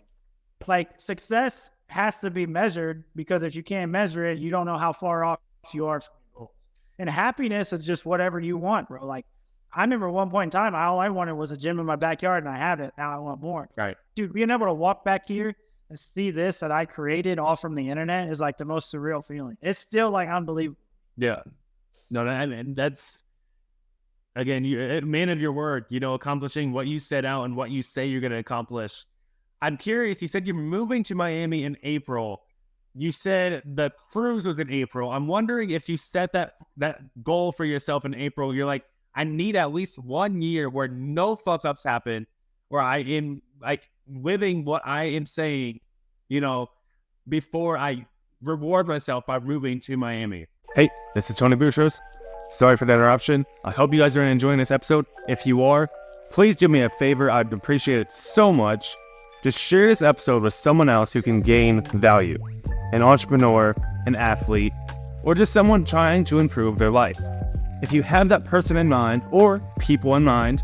Like, success has to be measured, because if you can't measure it, you don't know how far off you are from your goals. And happiness is just whatever you want, bro. Like, I remember one point in time, all I wanted was a gym in my backyard, and I have it. Now I want more. Right. Dude, being able to walk back here and see this that I created all from the internet is like the most surreal feeling. It's still like unbelievable. Yeah. No, and that's, again, you're a man of your word, accomplishing what you set out and what you say you're going to accomplish. I'm curious, you said you're moving to Miami in April. You said the cruise was in April. I'm wondering if you set that goal for yourself in April. You're like, I need at least 1 year where no fuck-ups happen, where I am like living what I am saying, before I reward myself by moving to Miami. Hey, this is Tony Boutros. Sorry for the interruption. I hope you guys are enjoying this episode. If you are, please do me a favor. I'd appreciate it so much. Just share this episode with someone else who can gain value, an entrepreneur, an athlete, or just someone trying to improve their life. If you have that person in mind or people in mind,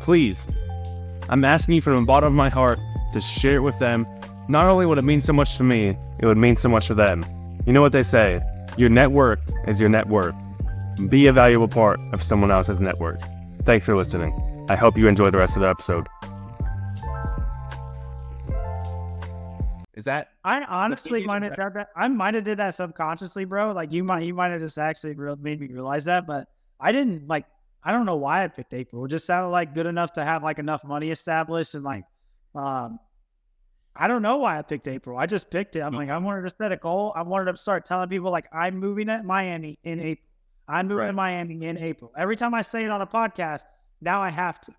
please, I'm asking you from the bottom of my heart to share it with them. Not only would it mean so much to me, it would mean so much to them. You know what they say, your network is your net worth. Be a valuable part of someone else's network. Thanks for listening. I hope you enjoy the rest of the episode. Is that? I honestly might have did that subconsciously, bro. Like, you might have just actually made me realize that, but I didn't like. I don't know why I picked April. It just sounded like good enough to have like enough money established, and like, I don't know why I picked April. I just picked it. I'm like, I wanted to set a goal. I wanted to start telling people like, I'm moving to Miami in April. I'm moving to Miami in April. Every time I say it on a podcast, now I have to,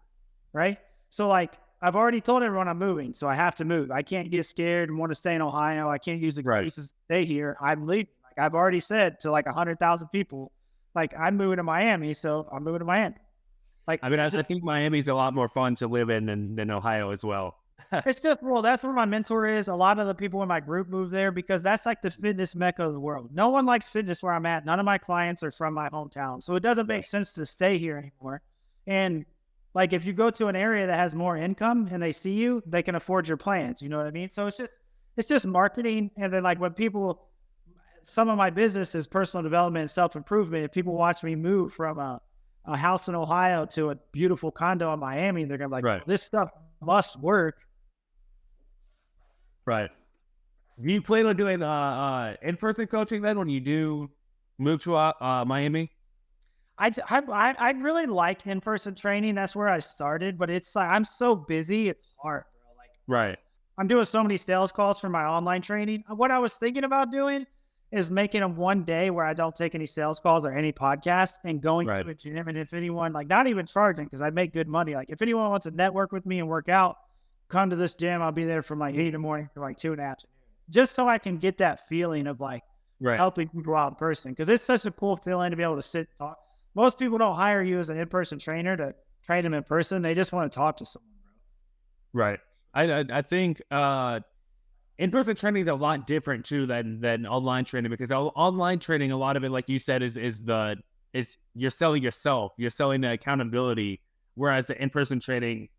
right? So like, I've already told everyone I'm moving, so I have to move. I can't get scared and want to stay in Ohio. I can't use excuses to stay here. I'm leaving. Like, I've already said to like 100,000 people, like, I'm moving to Miami, so I'm moving to Miami. Like, I mean, I think Miami's a lot more fun to live in than Ohio as well. It's just, well, that's where my mentor is. A lot of the people in my group move there because that's like the fitness mecca of the world. No one likes fitness where I'm at. None of my clients are from my hometown, so it doesn't make sense to stay here anymore. And like, if you go to an area that has more income and they see you, they can afford your plans. You know what I mean? So it's just marketing. And then like, when people, some of my business is personal development and self-improvement. If people watch me move from a house in Ohio to a beautiful condo in Miami, they're going to be like, right, this stuff must work. Right. Do you plan on doing in-person coaching then when you do move to Miami? I really like in-person training. That's where I started, but it's like, I'm so busy. It's hard, bro. Like, right. I'm doing so many sales calls for my online training. What I was thinking about doing is making them one day where I don't take any sales calls or any podcasts and going to a gym. And if anyone, like, not even charging, because I make good money. Like, if anyone wants to network with me and work out, come to this gym. I'll be there from like 8 in the morning to like 2 in the afternoon, just so I can get that feeling of like helping people out in person. Because it's such a cool feeling to be able to sit and talk. Most people don't hire you as an in-person trainer to train them in person. They just want to talk to someone, bro. Right. I think in-person training is a lot different too than online training, because online training, a lot of it, like you said, is you're selling yourself, you're selling the accountability. Whereas the in-person training,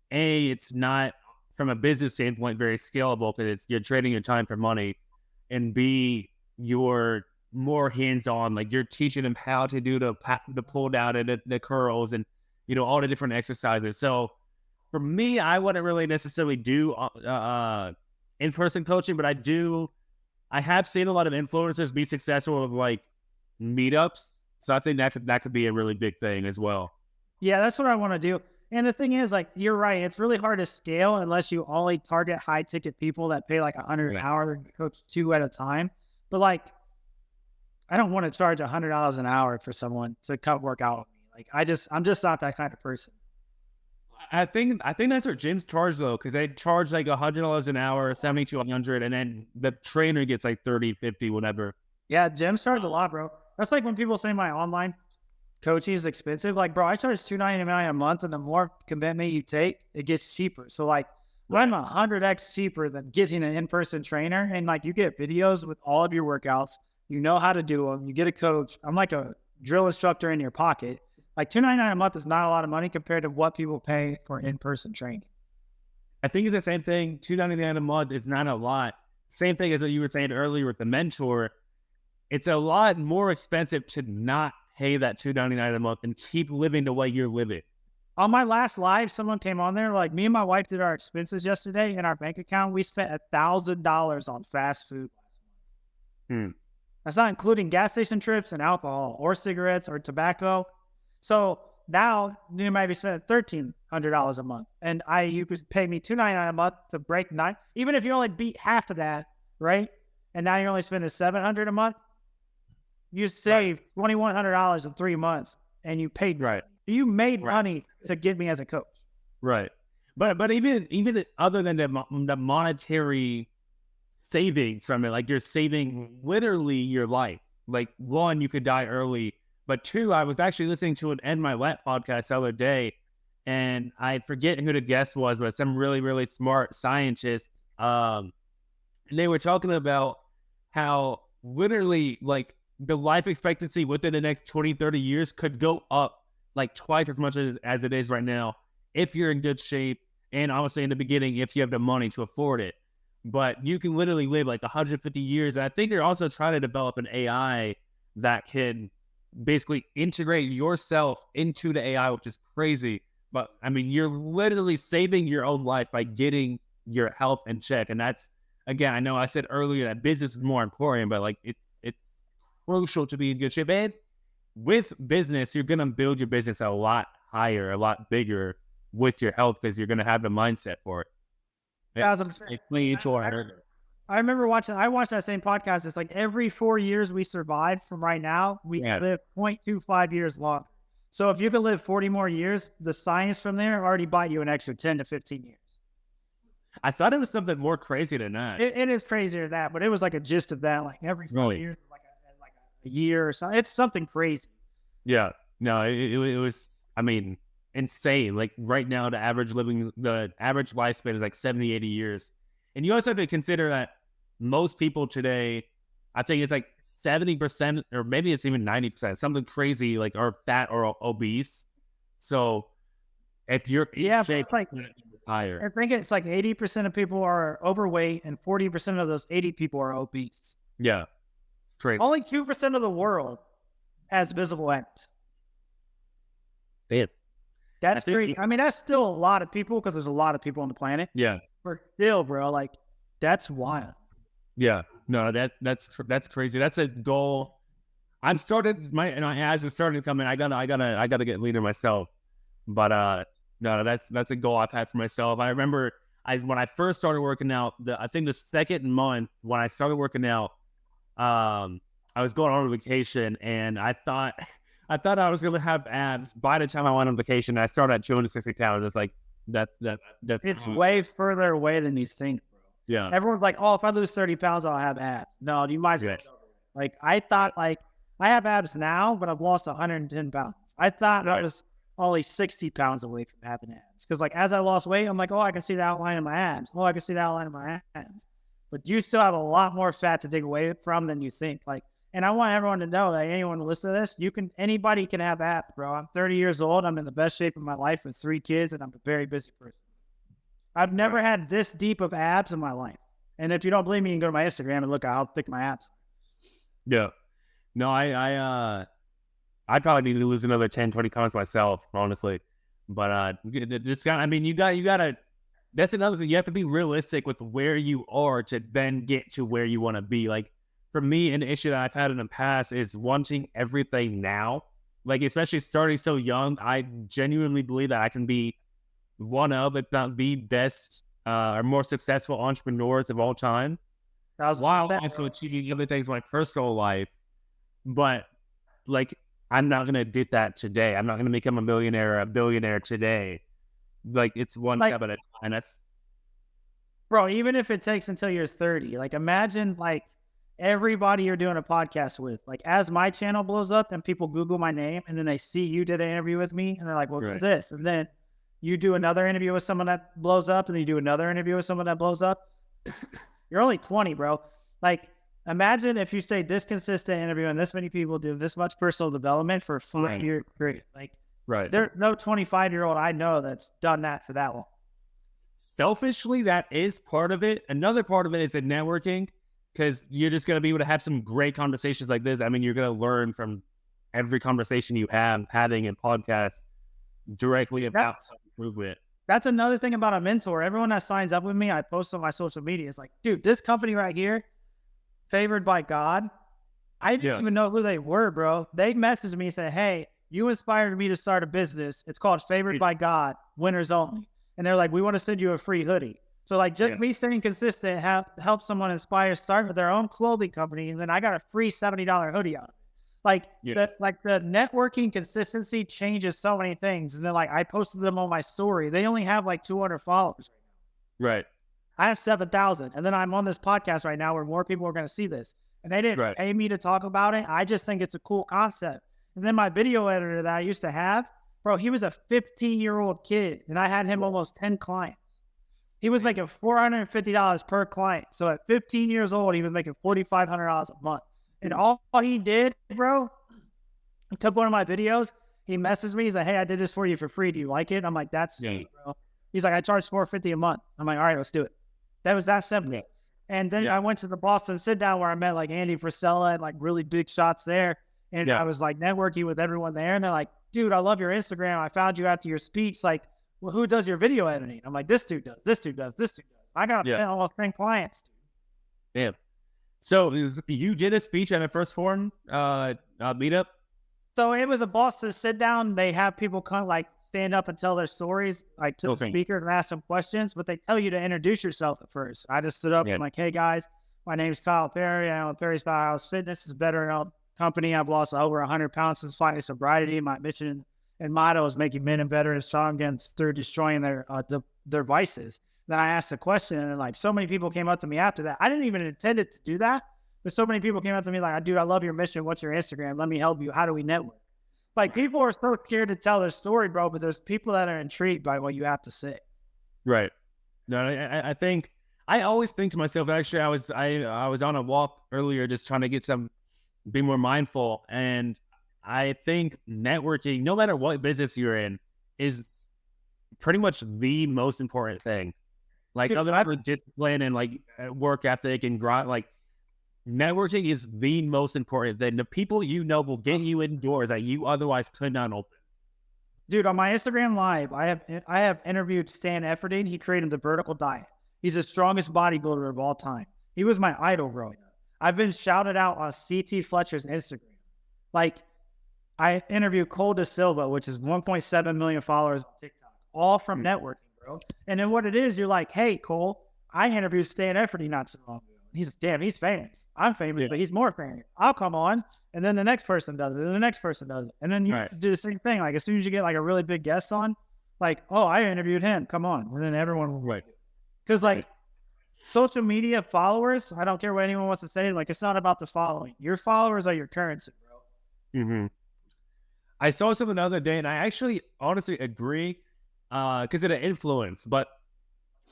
it's not from a business standpoint very scalable, because you're trading your time for money, and B, you're more hands-on. Like you're teaching them how to do the pull down and the curls and all the different exercises. So for me, I wouldn't really necessarily do in-person coaching, but I have seen a lot of influencers be successful with like meetups. So I think that could be a really big thing as well. Yeah, that's what I want to do. And the thing is, like, you're right. It's really hard to scale unless you only target high ticket people that pay like $100 an hour and coach 2 at a time. But like, I don't want to charge $100 an hour for someone to come work out with me. Like, I'm just not that kind of person. I think that's what gyms charge though, because they charge like $100 an hour, 70 to 100, and then the trainer gets like 30, 50, whatever. Yeah, gyms charge a lot, bro. That's like when people say my online coaching is expensive. Like, bro, I charge $299 a month, and the more commitment you take, it gets cheaper. So like, I'm 100x cheaper than getting an in-person trainer, and like, you get videos with all of your workouts. You know how to do them. You get a coach. I'm like a drill instructor in your pocket. Like $299 a month is not a lot of money compared to what people pay for in-person training. I think it's the same thing. $299 a month is not a lot. Same thing as what you were saying earlier with the mentor. It's a lot more expensive to not pay that $299 a month and keep living the way you're living. On my last live, someone came on there. Like, me and my wife did our expenses yesterday in our bank account. We spent $1,000 on fast food last month. That's not including gas station trips and alcohol or cigarettes or tobacco. So now you might be spending $1,300 a month, and you could pay me $299 a month to break 9. Even if you only beat half of that, right? And now you're only spending $700 a month. You saved $2,100 in 3 months, and you paid. Right. You made money to get me as a coach. Right. But even other than the monetary savings from it, like you're saving literally your life. Like, one, you could die early. But two, I was actually listening to an End My Let podcast the other day, and I forget who the guest was, but some really, really smart scientist. And they were talking about how literally like the life expectancy within the next 20, 30 years could go up like twice as much as it is right now if you're in good shape. And obviously in the beginning, if you have the money to afford it. But you can literally live like 150 years. And I think they're also trying to develop an AI that can basically integrate yourself into the AI, which is crazy. But I mean, you're literally saving your own life by getting your health in check. And that's, again, I know I said earlier that business is more important, but like it's crucial to be in good shape. And with business, you're going to build your business a lot higher, a lot bigger with your health, because you're going to have the mindset for it. I remember I watched that same podcast. It's like every 4 years we survive from right now, we live 0.25 years long. So if you can live 40 more years, the science from there already bought you an extra 10 to 15 years. I thought it was something more crazy than that. It is crazier than that, but it was like a gist of that, like every 4 years, like a year or something. It's something crazy. Yeah. No, it was, I mean, insane. Like right now, the average lifespan is like 70, 80 years. And you also have to consider that most people today, I think it's like 70%, or maybe it's even 90%, something crazy, like are fat or obese. So if you're in shape, like, higher. I think it's like 80% of people are overweight and 40% of those 80 people are obese. Yeah. It's crazy. Only 2% of the world has visible abs. Damn. That's crazy. I mean, that's still a lot of people because there's a lot of people on the planet. Yeah. But still, bro, like, that's wild. Yeah. No, that's crazy. That's a goal. My abs are starting to come in. I gotta get leaner myself. But no, that's a goal I've had for myself. I remember when I first started working out, I think the second month when I started working out, I was going on vacation, and I thought I was gonna have abs by the time I went on vacation. I started at 260 pounds. It's like that's it's way further away than you think, bro. Yeah. Everyone's like, oh, if I lose 30 pounds, I'll have abs. No, you might as well. Like, I thought, like, I have abs now, but I've lost 110 pounds. I thought I was only 60 pounds away from having abs. Because, like, as I lost weight, I'm like, oh, I can see the outline of my abs. Oh, I can see the outline of my abs. but you still have a lot more fat to dig away from than you think. Like, and I want everyone to know that anyone to listen to this, anybody can have abs, bro. I'm 30 years old. I'm in the best shape of my life with 3 kids, and I'm a very busy person. I've never had this deep of abs in my life. And if you don't believe me, you can go to my Instagram and look at how thick my abs are. Yeah. No, I'd probably need to lose another 10, 20 pounds myself, honestly. But just got, I mean, you gotta, that's another thing. You have to be realistic with where you are to then get to where you want to be. Like for me, an issue that I've had in the past is wanting everything now. Like, especially starting so young, I genuinely believe that I can be one of, if not the best or more successful entrepreneurs of all time, while also achieving other things in my personal life. But like, I'm not going to do that today. I'm not going to become a millionaire or a billionaire today. Like, it's one step at a time. That's, bro, even if it takes until you're 30, like imagine like everybody you're doing a podcast with, like as my channel blows up and people Google my name and then they see you did an interview with me and they're like, well, what's this? And then you do another interview with someone that blows up and then you do another interview with someone that blows up. You're only 20, bro. Like, imagine if you stay this consistent interviewing this many people, do this much personal development for a 5-year period. Like, there's no 25-year-old I know that's done that for that long. Selfishly, that is part of it. Another part of it is the networking, because you're just going to be able to have some great conversations like this. I mean, you're going to learn from every conversation you have having in podcasts directly about self-improvement. That's another thing about a mentor. Everyone that signs up with me, I post on my social media. It's like, dude, this company right here, Favored by God, I didn't even know who they were, bro. They messaged me and said, hey, you inspired me to start a business. It's called Favored by God, winners only. And they're like, we want to send you a free hoodie. So like just me staying consistent help someone inspire, start with their own clothing company. And then I got a free $70 hoodie out of it. Like, the networking consistency changes so many things. And then like I posted them on my story. They only have like 200 followers right now. Right. I have 7,000. And then I'm on this podcast right now where more people are going to see this. And they didn't pay me to talk about it. I just think it's a cool concept. And then my video editor that I used to have, bro, he was a 15-year-old kid. And I had him almost 10 clients. He was making $450 per client. So at 15 years old, he was making $4,500 a month. And all he did, bro, he took one of my videos. He messaged me. He's like, hey, I did this for you for free. Do you like it? I'm like, that's sweet, bro. He's like, I charge $450 a month. I'm like, all right, let's do it. That was that simple. Yeah. And then I went to the Boston sit down where I met like Andy Frisella and like really big shots there. And I was like networking with everyone there. And they're like, dude, I love your Instagram. I found you after your speech. Like, well, who does your video editing? I'm like, this dude does, this dude does, this dude does. I got almost 10 clients, dude. Damn. So you did a speech at a First Forum meetup? So it was a Boston sit down. They have people come like stand up and tell their stories, like to the speaker and ask some questions, but they tell you to introduce yourself at first. I just stood up and like, hey guys, my name's Kyle Perry. I'm with Perry's Powerhouse Fitness. Is better company. I've lost over 100 pounds since finding sobriety. My mission and motto is making men and veterans strong against through destroying their vices. Then I asked a question and like so many people came up to me after that. I didn't even intend it to do that, but so many people came up to me like, dude, I love your mission. What's your Instagram? Let me help you. How do we network? Like people are so scared to tell their story, bro, but there's people that are intrigued by what you have to say. Right. No, I think I always think to myself, actually, I was on a walk earlier just trying to be more mindful. And I think networking, no matter what business you're in, is pretty much the most important thing. Like other than discipline and like work ethic and grind, like networking is the most important thing. The people you know will get you in doors that you otherwise could not open. Dude, on my Instagram live, I have interviewed Stan Efferding. He created the vertical diet. He's the strongest bodybuilder of all time. He was my idol growing up. I've been shouted out on CT Fletcher's Instagram. Like, I interviewed Cole Da Silva, which is 1.7 million followers on TikTok, all from networking, bro. And then what it is, you're like, hey, Cole, I interviewed Stan Efferding not so long ago. He's damn, he's famous. I'm famous, but he's more famous. I'll come on, and then the next person does it, and the next person does it, and then you do the same thing. Like as soon as you get like a really big guest on, like, oh, I interviewed him. Come on, and then everyone will because like social media followers, I don't care what anyone wants to say. Like it's not about the following. Your followers are your currency, bro. Mm-hmm. I saw something the other day, and I actually honestly agree because of the influence. But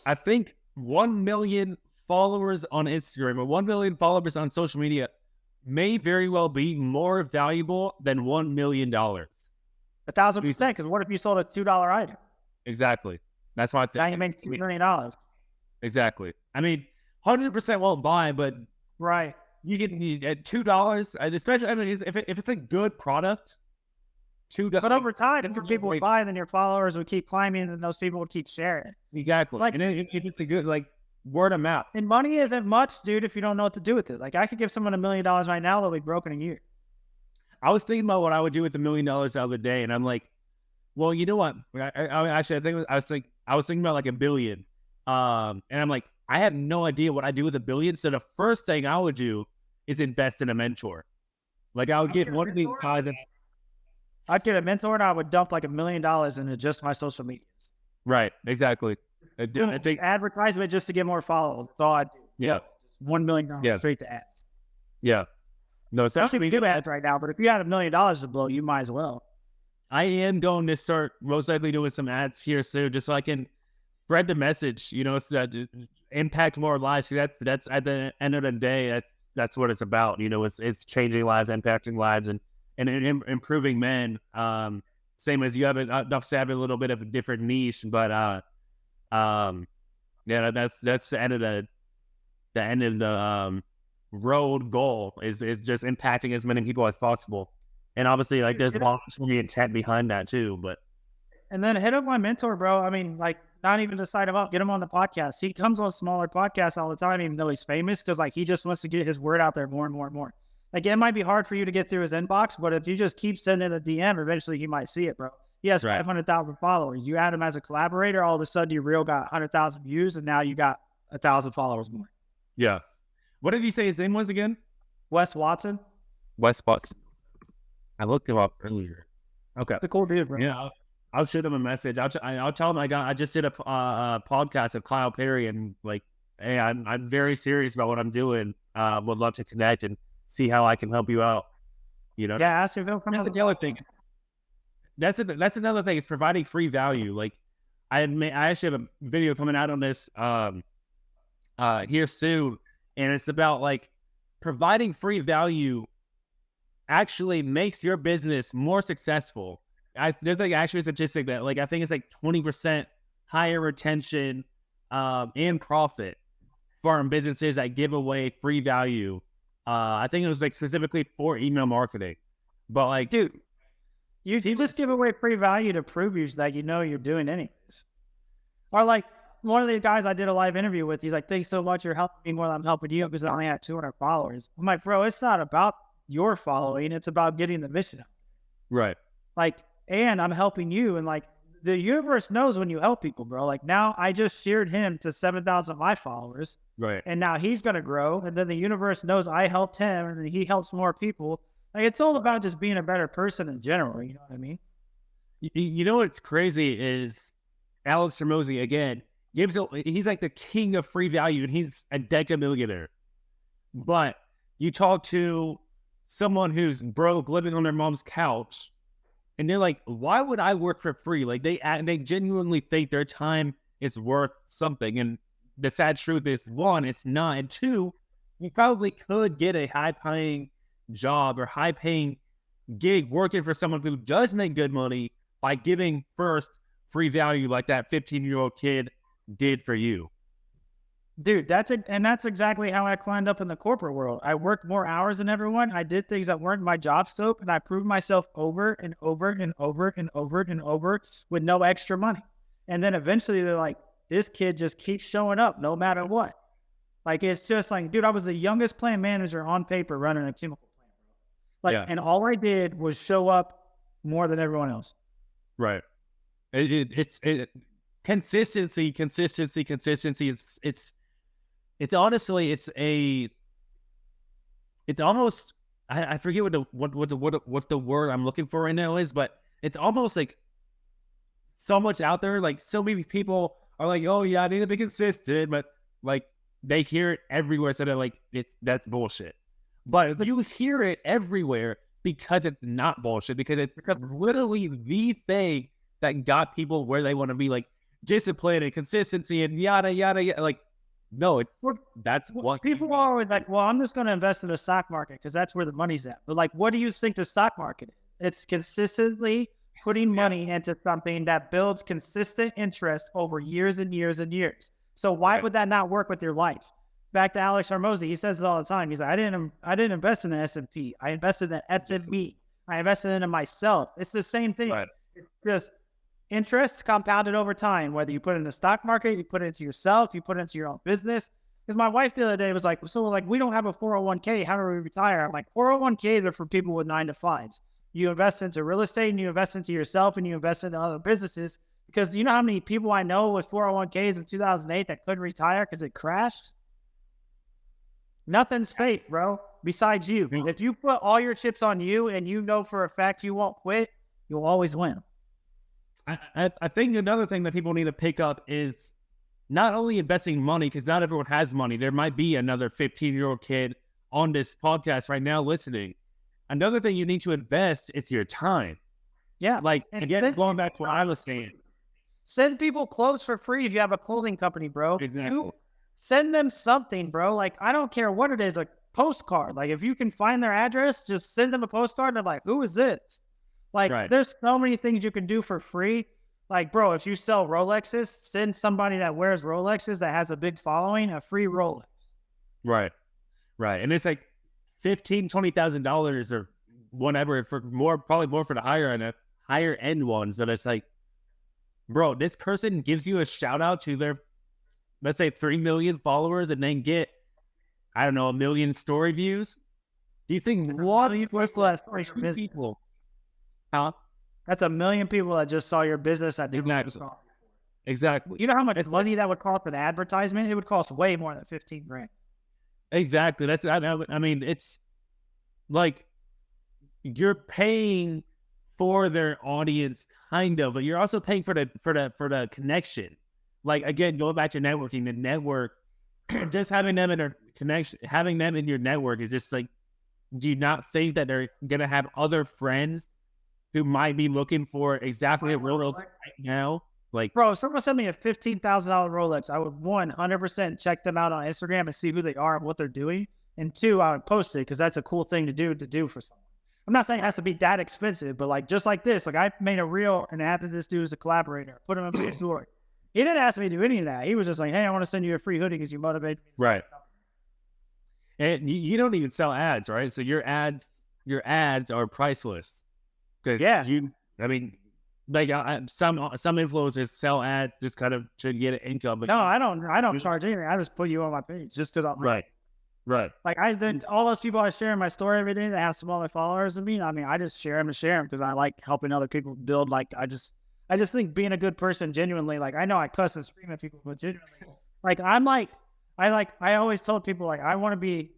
I think 1 million followers on Instagram or 1 million followers on social media may very well be more valuable than $1 million. 1,000%. Because what if you sold a $2 item? Exactly. That's why Now you make $2 million. Exactly. I mean, 100% won't buy, but Right. you get at $2, and especially, I mean, if it's a good product, $2. But over time, if people would buy, then your followers would keep climbing, and those people would keep sharing. Exactly. Like, and if it's a good, like, word of mouth. And money isn't much, dude, if you don't know what to do with it. Like, I could give someone $1 million right now, they'll be broke in a year. I was thinking about what I would do with $1 million the other day, and I'm like, well, you know what? I was thinking about like $1 billion. And I'm like, I have no idea what I do with $1 billion. So the first thing I would do is invest in a mentor. Like, I would get one of these guys. I'd get a mentor, and I would dump like $1 million into just my social media. Right. Exactly. I think advertisement just to get more followers. That's all I do. Yeah. Just $1 million straight to ads. Yeah. No, it's actually do ads right now, but if you had $1 million to blow, you might as well. I am going to start most likely doing some ads here soon, just so I can spread the message, you know, so that impact more lives. That's at the end of the day, that's what it's about. You know, it's changing lives, impacting lives, and improving men. Same as you have enough to have a little bit of a different niche, but yeah, that's the end of the road goal is just impacting as many people as possible. And obviously, like, there's long-term intent behind that too. But and then hit up my mentor, bro. I mean, like, not even to sign him up, get him on the podcast. He comes on smaller podcasts all the time, even though he's famous, because like he just wants to get his word out there more and more and more. Like, it might be hard for you to get through his inbox, but if you just keep sending a DM, eventually he might see it, bro. He has 500,000 followers. You add him as a collaborator, all of a sudden your reel got 100,000 views, and now you got 1,000 followers more. Yeah. What did you say his name was again? Wes Watson. Wes Watson. I looked him up earlier. Okay. It's a cool dude, bro. Yeah. I'll shoot him a message. I'll tell him I just did a podcast with Kyle Perry, and like, hey, I'm very serious about what I'm doing. Would love to connect and see how I can help you out. You know, yeah. Ask if he'll come. That's the other thing. That's another thing. Is providing free value. Like, I actually have a video coming out on this here soon, and it's about like providing free value actually makes your business more successful. There's like actually a statistic that like I think it's like 20% higher retention and profit from businesses that give away free value. I think it was like specifically for email marketing. But like, dude, you just give away free value to prove you that you know you're doing anyways. Or like one of the guys I did a live interview with, he's like, thanks so much, you're helping me more than I'm helping you because I only had 200 followers. I'm like, bro, it's not about your following, it's about getting the mission out. Right. Like, and I'm helping you, and like the universe knows when you help people, bro. Like, now I just shared him to 7,000 of my followers. Right. And now he's gonna grow, and then the universe knows I helped him, and then he helps more people. Like, it's all about just being a better person in general. You know what I mean? You know what's crazy is Alex Hormozi again he's like the king of free value, and he's a decamillionaire. But you talk to someone who's broke, living on their mom's couch, and they're like, "Why would I work for free?" Like, they genuinely think their time is worth something. And the sad truth is, one, it's not, and two, you probably could get a high-paying job or high-paying gig working for someone who does make good money by giving first free value, like that 15-year-old kid did for you. Dude, that's exactly how I climbed up in the corporate world. I worked more hours than everyone. I did things that weren't my job scope, and I proved myself over and over and over and over and over with no extra money. And then eventually they're like, this kid just keeps showing up no matter what. Like, it's just like, dude, I was the youngest plant manager on paper running a chemical plant, bro. Like, yeah. And all I did was show up more than everyone else. Right. It's consistency. It's honestly, it's almost, I forget what the word I'm looking for right now is, but it's almost like so much out there. Like, so many people are like, oh yeah, I need to be consistent, but like they hear it everywhere. So they're like, that's bullshit. But you hear it everywhere because it's not bullshit, because it's literally the thing that got people where they want to be, like discipline and consistency and yada, yada, yada. Like, No, What, that's what you people need are to always do. like, well, I'm just going to invest in the stock market because that's where the money's at. But like, what do you think the stock market is? It's consistently putting Yeah. money into something that builds consistent interest over years and years and years. So why Right. would that not work with your life? Back to Alex Hormozy, he says it all the time. He's like, I didn't invest in the S&P. I invested in S&B. I invested in myself. It's the same thing. Right. It's just interest compounded over time, whether you put it in the stock market, you put it into yourself, you put it into your own business. Because my wife the other day was like, so like, we don't have a 401k. How do we retire? I'm like, 401ks are for people with 9 to 5s. You invest into real estate and you invest into yourself and you invest into other businesses. Because you know how many people I know with 401ks in 2008 that couldn't retire because it crashed? Nothing's fake, bro, besides you. If you put all your chips on you and you know for a fact you won't quit, you'll always win. I think another thing that people need to pick up is not only investing money, because not everyone has money. There might be another 15-year-old kid on this podcast right now listening. Another thing you need to invest is your time. Yeah. Like, And again, going back to what I was saying. send people clothes for free if you have a clothing company, bro. Exactly. Send them something, bro. Like, I don't care what it is, a postcard. Like, if you can find their address, just send them a postcard. And they're like, who is this? Like, Right. there's so many things you can do for free. Like, bro, if you sell Rolexes, send somebody that wears Rolexes that has a big following a free Rolex. Right. Right. And it's like $15,000-$20,000 or whatever for more, probably more for the higher end ones. But it's like, bro, this person gives you a shout out to their, let's say 3 million followers and then get, I don't know, 1 million story views. Do you think what people? Huh? That's 1 million people that just saw your business at Exactly. You know how much money that would cost for the advertisement? It would cost way more than 15 grand. Exactly. I mean, it's like you're paying for their audience, kind of, but you're also paying for the connection. Like, again, going back to networking, the network, just having them in their connection, having them in your network is just like, do you not think that they're gonna have other friends who might be looking for exactly a Rolex right now? Like, bro, if someone sent me a $15,000 Rolex, I would 100% check them out on Instagram and see who they are and what they're doing. And 2, I would post it because that's a cool thing to do for someone. I'm not saying it has to be that expensive, but like just like this, like I made a reel and added this dude as a collaborator, put him in my story. He didn't ask me to do any of that. He was just like, hey, I want to send you a free hoodie because you motivated me. Right. And you don't even sell ads, right? So your ads are priceless. Yeah. I mean, like some influencers sell ads just kind of to get an income. But no, I don't charge anything. I just put you on my page just because I'm right. Like I did all those people I share in my story every day that have smaller followers than me. I mean, I just share them to share them because I like helping other people build. Like I just think being a good person genuinely, like I know I cuss and scream at people, but genuinely, like I always told people like I want to be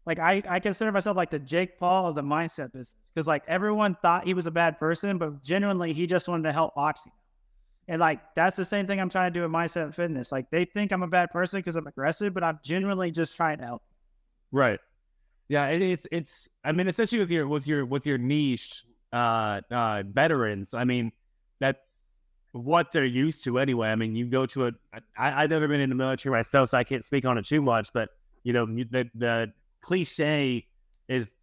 like I consider myself like the Jake Paul of the mindset business because like everyone thought he was a bad person, but genuinely he just wanted to help boxing. And like that's the same thing I'm trying to do in mindset and fitness. Like they think I'm a bad person because I'm aggressive, but I'm genuinely just trying to help. Right. Yeah. It's. I mean, especially with your niche, veterans. I mean, that's what they're used to anyway. I mean, you go to I've never been in the military myself, so I can't speak on it too much. But you know, the cliche is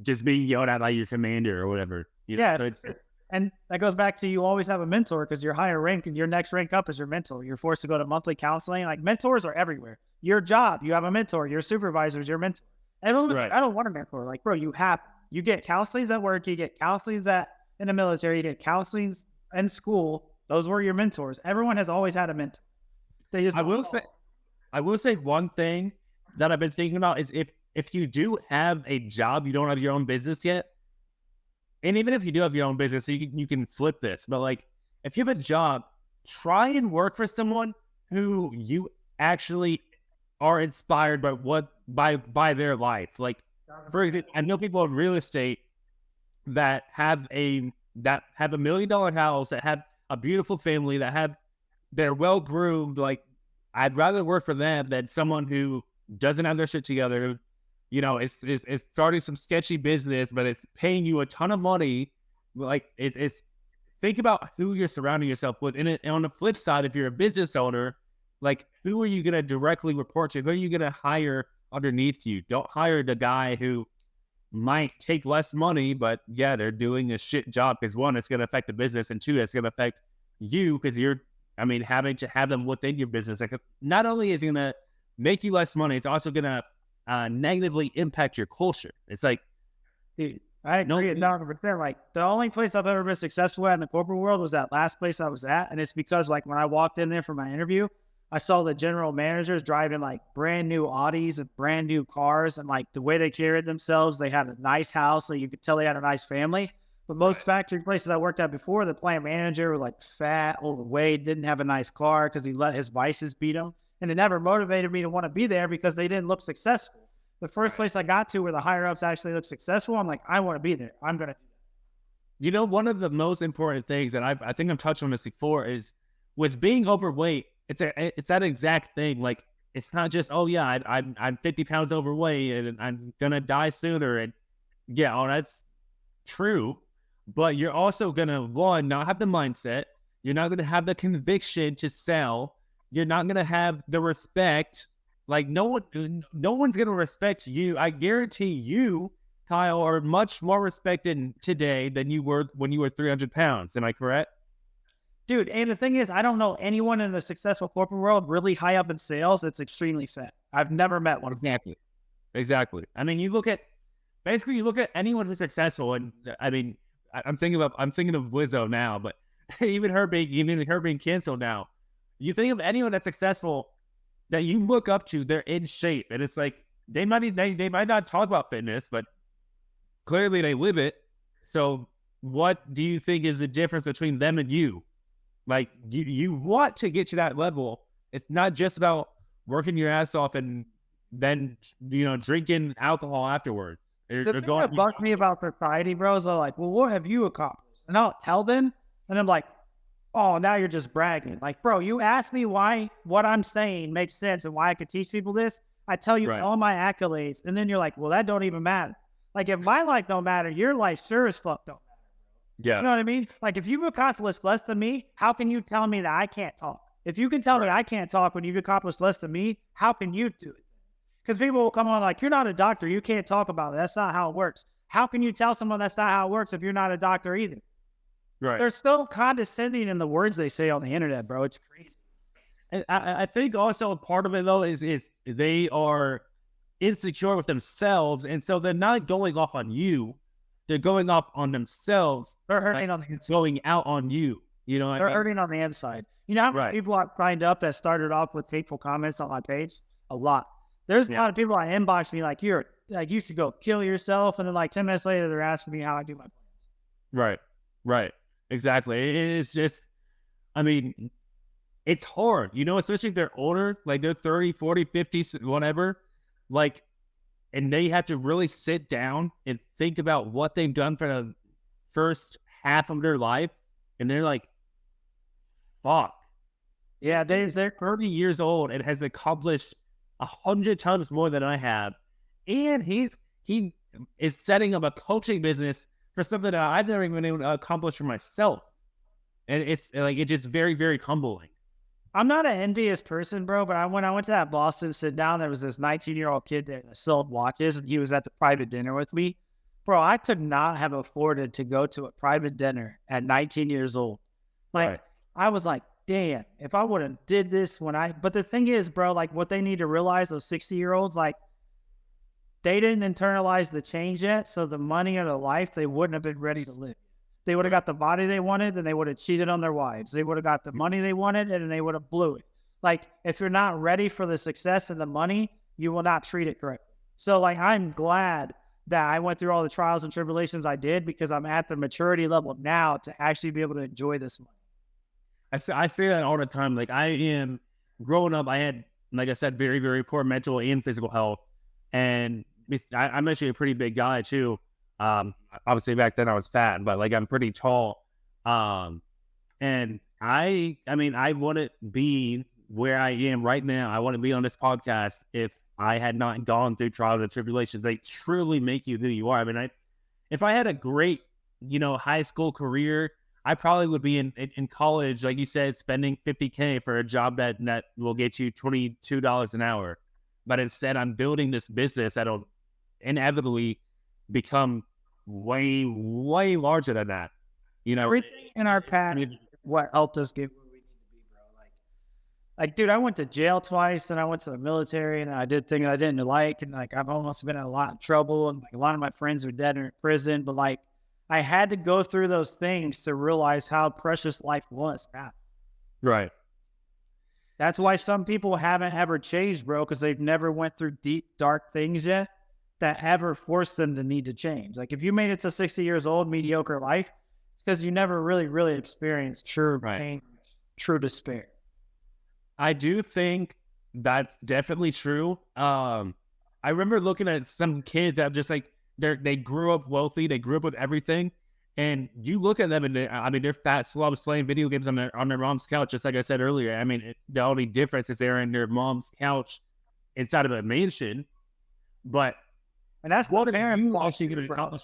just being yelled at by your commander or whatever. You know? Yeah. So it's and that goes back to you always have a mentor because your higher rank and your next rank up is your mentor. You're forced to go to monthly counseling. Like mentors are everywhere. Your job, you have a mentor. Your supervisor is your mentor. Right. I don't want a mentor. Like, bro, you get counselings at work. You get counselings in the military. You get counselings in school. Those were your mentors. Everyone has always had a mentor. I will say one thing that I've been thinking about is if you do have a job, you don't have your own business yet. And even if you do have your own business, you can flip this. But like, if you have a job, try and work for someone who you actually are inspired by their life. Like, for example, I know people in real estate that have a $1 million house, that have a beautiful family, they're well groomed. Like, I'd rather work for them than someone who doesn't have their shit together. You know, it's starting some sketchy business, but it's paying you a ton of money. Like it's think about who you're surrounding yourself with. And on the flip side, if you're a business owner, Like, who are you going to directly report to? Who are you going to hire underneath you? Don't hire the guy who might take less money, but yeah, they're doing a shit job, because one, it's going to affect the business, and two, it's going to affect you, because having to have them within your business. Like, not only is it going to make you less money, it's also going to negatively impact your culture. It's like, Dude, I agree with that. Like, the only place I've ever been successful at in the corporate world was that last place I was at. And it's because, like, when I walked in there for my interview, I saw the general managers driving like brand new Audis and brand new cars, and like the way they carried themselves, they had a nice house, so you could tell they had a nice family. But most factory places I worked at before, the plant manager was like fat, overweight, didn't have a nice car because he let his vices beat him. And it never motivated me to want to be there because they didn't look successful. The first place I got to where the higher ups actually look successful, I'm like, I want to be there. I'm going to. You know, one of the most important things, and I think I've touched on this before, is with being overweight, it's that exact thing. Like, it's not just, oh yeah, I'm 50 pounds overweight and I'm gonna die sooner. And yeah, oh, that's true. But you're also gonna, one, not have the mindset. You're not gonna have the conviction to sell. You're not gonna have the respect. Like, no one's gonna respect you. I guarantee you, Kyle, are much more respected today than you were when you were 300 pounds. Am I correct? Dude, and the thing is, I don't know anyone in the successful corporate world really high up in sales that's extremely fat. I've never met one. Exactly. I mean, you look at anyone who's successful, and I mean, I'm thinking of Lizzo now, but even her being canceled now. You think of anyone that's successful that you look up to, they're in shape, and it's like they might not talk about fitness, but clearly they live it. So, what do you think is the difference between them and you? Like, you want to get to that level. It's not just about working your ass off and then, drinking alcohol afterwards. The thing that bugged me about society, bro, is like, well, what have you accomplished? And I'll tell them, and I'm like, oh, now you're just bragging. Like, bro, you ask me why what I'm saying makes sense and why I could teach people this. I tell you all my accolades, and then you're like, well, that don't even matter. Like, if my life don't matter, your life sure as fuck don't matter. Yeah. You know what I mean? Like, if you've accomplished less than me, how can you tell me that I can't talk? If you can tell me I can't talk when you've accomplished less than me, how can you do it? Because people will come on like, you're not a doctor. You can't talk about it. That's not how it works. How can you tell someone that's not how it works if you're not a doctor either? Right. They're still condescending in the words they say on the internet, bro. It's crazy. And I think also a part of it, though, is they are insecure with themselves. And so they're not going off on you. They're going off on themselves. They're hurting on the inside. Going out on you. You know what They're I mean? hurting on the inside. You know how many people I signed up that started off with hateful comments on my page? A lot. There's a lot of people I inbox me like, you should go kill yourself. And then like 10 minutes later, they're asking me how I do my plans. Right. Exactly. It's just, I mean, it's hard, especially if they're older, like they're 30, 40, 50, whatever. Like, and they have to really sit down and think about what they've done for the first half of their life. And they're like, fuck. Yeah, they're 30 years old and has accomplished 100 times more than I have. And he is setting up a coaching business for something that I've never even been able to accomplish for myself. And it's like, it's just very, very humbling. I'm not an envious person, bro, but when I went to that Boston sit down, there was this 19-year-old kid there that sold watches, and he was at the private dinner with me. Bro, I could not have afforded to go to a private dinner at 19 years old. Like, I was like, damn, if I would have did this but the thing is, bro, like what they need to realize, those 60-year-olds, like they didn't internalize the change yet. So the money or the life, they wouldn't have been ready to live. They would have got the body they wanted, then they would have cheated on their wives. They would have got the money they wanted, and then they would have blew it. Like, if you're not ready for the success and the money, you will not treat it correctly. So, like, I'm glad that I went through all the trials and tribulations I did, because I'm at the maturity level now to actually be able to enjoy this money. I say that all the time. Like, I am growing up, I had, like I said, very, very poor mental and physical health. And I'm actually a pretty big guy too. Obviously back then I was fat, but like I'm pretty tall. And I mean, I wouldn't be where I am right now. I wouldn't be on this podcast if I had not gone through trials and tribulations. They truly make you who you are. I mean, if I had a great, high school career, I probably would be in college, like you said, spending $50K for a job that will get you $22 an hour. But instead, I'm building this business that'll inevitably become way, way larger than that. You know, Everything in our past, what helped us get where we need to be, bro. Like, dude, I went to jail twice, and I went to the military, and I did things I didn't like, and like I've almost been in a lot of trouble, and like a lot of my friends are dead or in prison. But like, I had to go through those things to realize how precious life was. Yeah. right. That's why some people haven't ever changed, bro, because they've never went through deep, dark things yet that ever forced them to need to change. Like if you made it to 60 years old, mediocre life, it's because you never really, really experienced true pain, true despair. I do think that's definitely true. I remember looking at some kids that just like they grew up wealthy, they grew up with everything, and you look at them and they're fat slobs playing video games on their mom's couch, just like I said earlier. I mean, the only difference is they're in their mom's couch inside of a mansion, but and that's what the are you actually going to accomplish?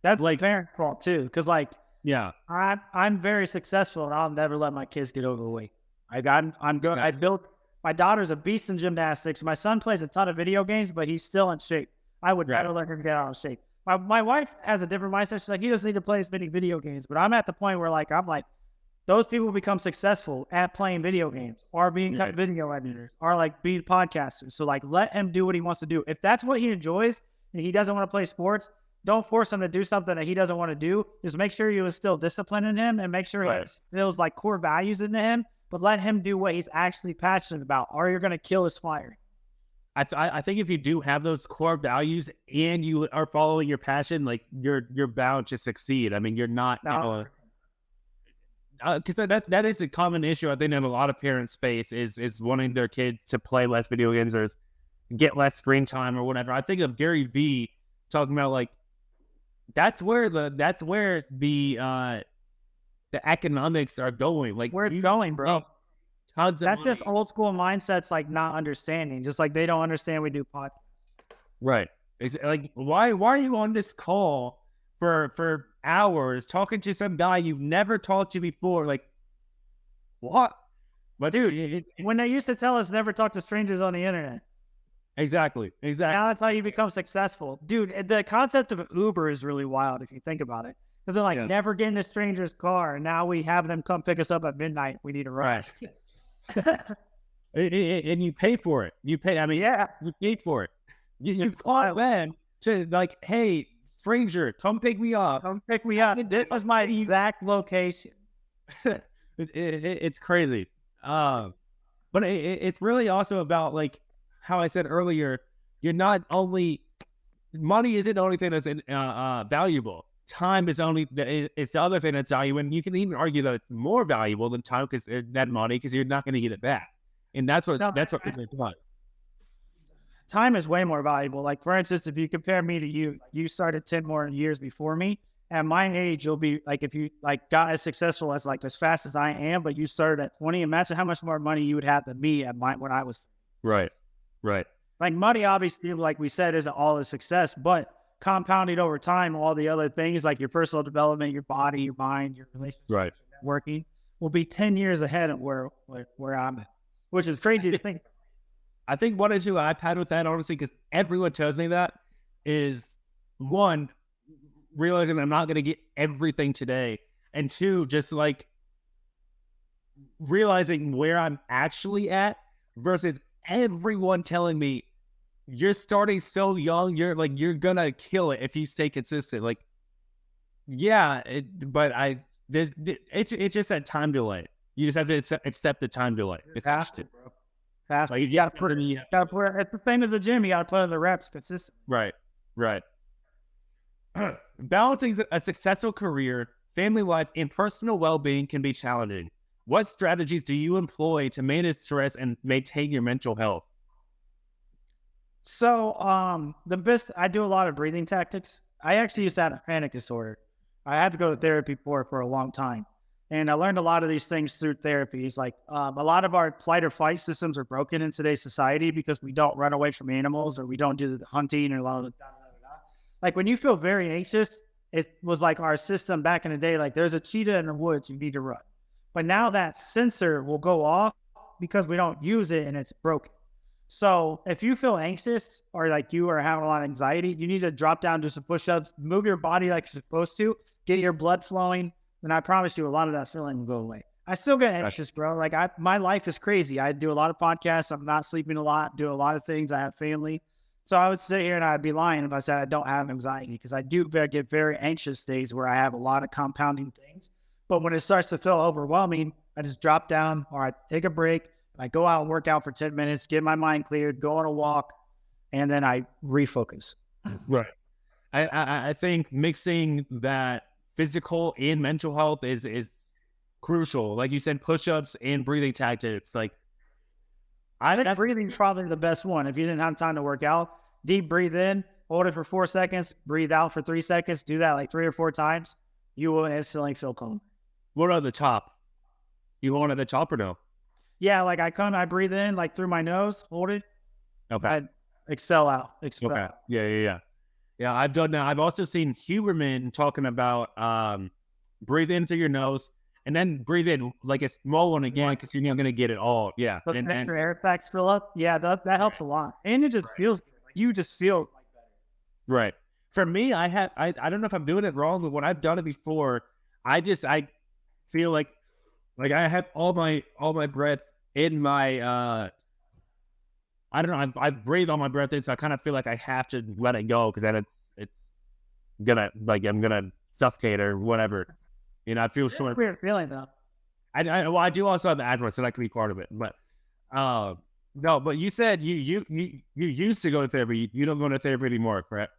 That's like parent fault too, because like yeah, I'm very successful, and I'll never let my kids get overweight. I'm good. I built my daughter's a beast in gymnastics. My son plays a ton of video games, but he's still in shape. I would never let her get out of shape. My wife has a different mindset. She's like, he doesn't need to play as many video games. But I'm at the point where like I'm like, those people become successful at playing video games or being video editors or like being podcasters. So like let him do what he wants to do. If that's what he enjoys and he doesn't want to play sports, don't force him to do something that he doesn't want to do. Just make sure you instill discipline in him and make sure he instills like core values into him. But let him do what he's actually passionate about, or you're going to kill his fire. I think if you do have those core values and you are following your passion, like you're bound to succeed. I mean, you're not, because that is a common issue I think that a lot of parents face is wanting their kids to play less video games or get less screen time or whatever. I think of Gary Vee talking about like that's where the economics are going. Like where it's going, bro. Tons of That's money. just old school mindsets, like not understanding. Just like they don't understand we do podcasts. Right. Like why are you on this call for hours talking to some guy you've never talked to before? Like what? But dude, when they used to tell us never talk to strangers on the internet. Exactly. Now that's how you become successful. Dude, the concept of Uber is really wild if you think about it. Because they're like, never get in a stranger's car. And now we have them come pick us up at midnight. We need a ride. And you pay for it. You pay. I mean, you pay for it. You call them to like, hey, stranger, come pick me up. Come pick me up. This was my exact location. It's crazy. But it's really also about like how I said earlier. You're not only money isn't the only thing that's valuable. Time is it's the other thing that's valuable, and you can even argue that it's more valuable than time because that money because you're not going to get it back, and that's what people want. Time is way more valuable. Like for instance, if you compare me to you, you started 10 more years before me. At my age, you'll be like if you like got as successful as like as fast as I am, but you started at 20. Imagine how much more money you would have than me at when I was. Right. Like money, obviously, like we said, isn't all a success, but compounding over time, all the other things like your personal development, your body, your mind, your relationship, networking will be 10 years ahead of where I'm at, which is crazy to think. I think one issue I've had with that, honestly, because everyone tells me that, is one, realizing I'm not going to get everything today, and two, just like realizing where I'm actually at versus everyone telling me, you're starting so young. You're gonna kill it if you stay consistent. Like, yeah, but it's just that time delay. You just have to accept the time delay. It's faster, bro. Faster. Like, you gotta put it. It's the same as the gym. You gotta put in the reps consistent. Right. Balancing a successful career, family life, and personal well-being can be challenging. What strategies do you employ to manage stress and maintain your mental health? So, I do a lot of breathing tactics. I actually used to have a panic disorder. I had to go to therapy for a long time. And I learned a lot of these things through therapy. It's like, a lot of our flight or fight systems are broken in today's society because we don't run away from animals or we don't do the hunting or a lot of like when you feel very anxious, it was like our system back in the day, like there's a cheetah in the woods, you need to run. But now that sensor will go off because we don't use it and it's broken. So if you feel anxious or like you are having a lot of anxiety, you need to drop down, do some push-ups, move your body like you're supposed to, get your blood flowing. And I promise you a lot of that feeling will go away. I still get anxious, bro. Like my life is crazy. I do a lot of podcasts. I'm not sleeping a lot, do a lot of things. I have family. So I would sit here and I'd be lying if I said I don't have anxiety, because I do get very anxious days where I have a lot of compounding things. But when it starts to feel overwhelming, I just drop down or I take a break. I go out and work out for 10 minutes, get my mind cleared, go on a walk, and then I refocus. Right. I think mixing that physical and mental health is crucial. Like you said, push-ups and breathing tactics. Like I think breathing is probably the best one. If you didn't have time to work out, deep breathe in, hold it for 4 seconds, breathe out for 3 seconds, do that like 3 or 4 times. You will instantly feel calm. What are the top? You hold at the top or no? Yeah, like I breathe in like through my nose, hold it. Okay. I exhale out. Expel Okay. out. Yeah. Yeah, I've done that. I've also seen Huberman talking about breathe in through your nose and then breathe in like a small one again, because you're not going to get it all. Yeah. Those And extra air packs fill up. Yeah, that helps a lot. And it just feels good. Like you just feel like better. right. For me, I don't know if I'm doing it wrong, but when I've done it before, I feel like I have all my breath in my I don't know, I've breathed all my breath in, so I kind of feel like I have to let it go, because then it's gonna, like, I'm gonna suffocate or whatever. You know, I feel It's a weird feeling though. well, I do also have asthma, so that could be part of it. But no, but you said you used to go to therapy. You don't go to therapy anymore, correct?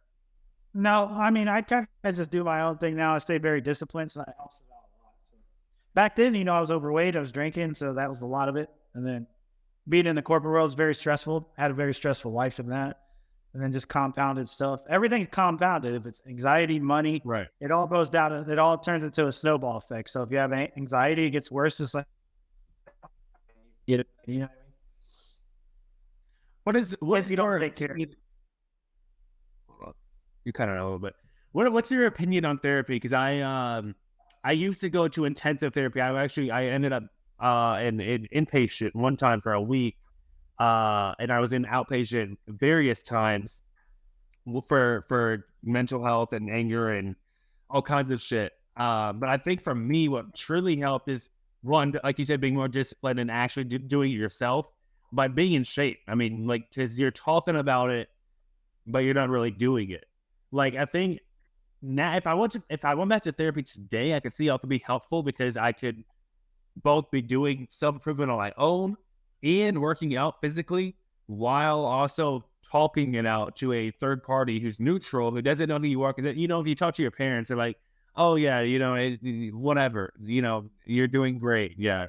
No, I mean I kind of just do my own thing now. I stay very disciplined, so that helps it out a lot. So back then, I was overweight, I was drinking, so that was a lot of it. And then being in the corporate world is very stressful. I had a very stressful life in that. And then just compounded stuff. Everything's compounded. If it's anxiety, money, Right. it all goes down. It all turns into a snowball effect. So if you have anxiety, it gets worse. It's like, get it. You know What is if you don't take care. You kind of know a little bit. What's your opinion on therapy? Because I used to go to intensive therapy. I ended up in inpatient one time for a week, and I was in outpatient various times for mental health and anger and all kinds of shit. But I think for me, what truly helped is, one, like you said, being more disciplined and actually doing it yourself by being in shape. I mean, like, because you're talking about it, but you're not really doing it. Like, I think now, if I went back to therapy today, I could see how it could be helpful, because I could both be doing self-improvement on my own and working out physically, while also talking it out to a third party who's neutral, who doesn't know who you are. Because, if you talk to your parents, they're like, oh yeah, whatever, you're doing great. Yeah.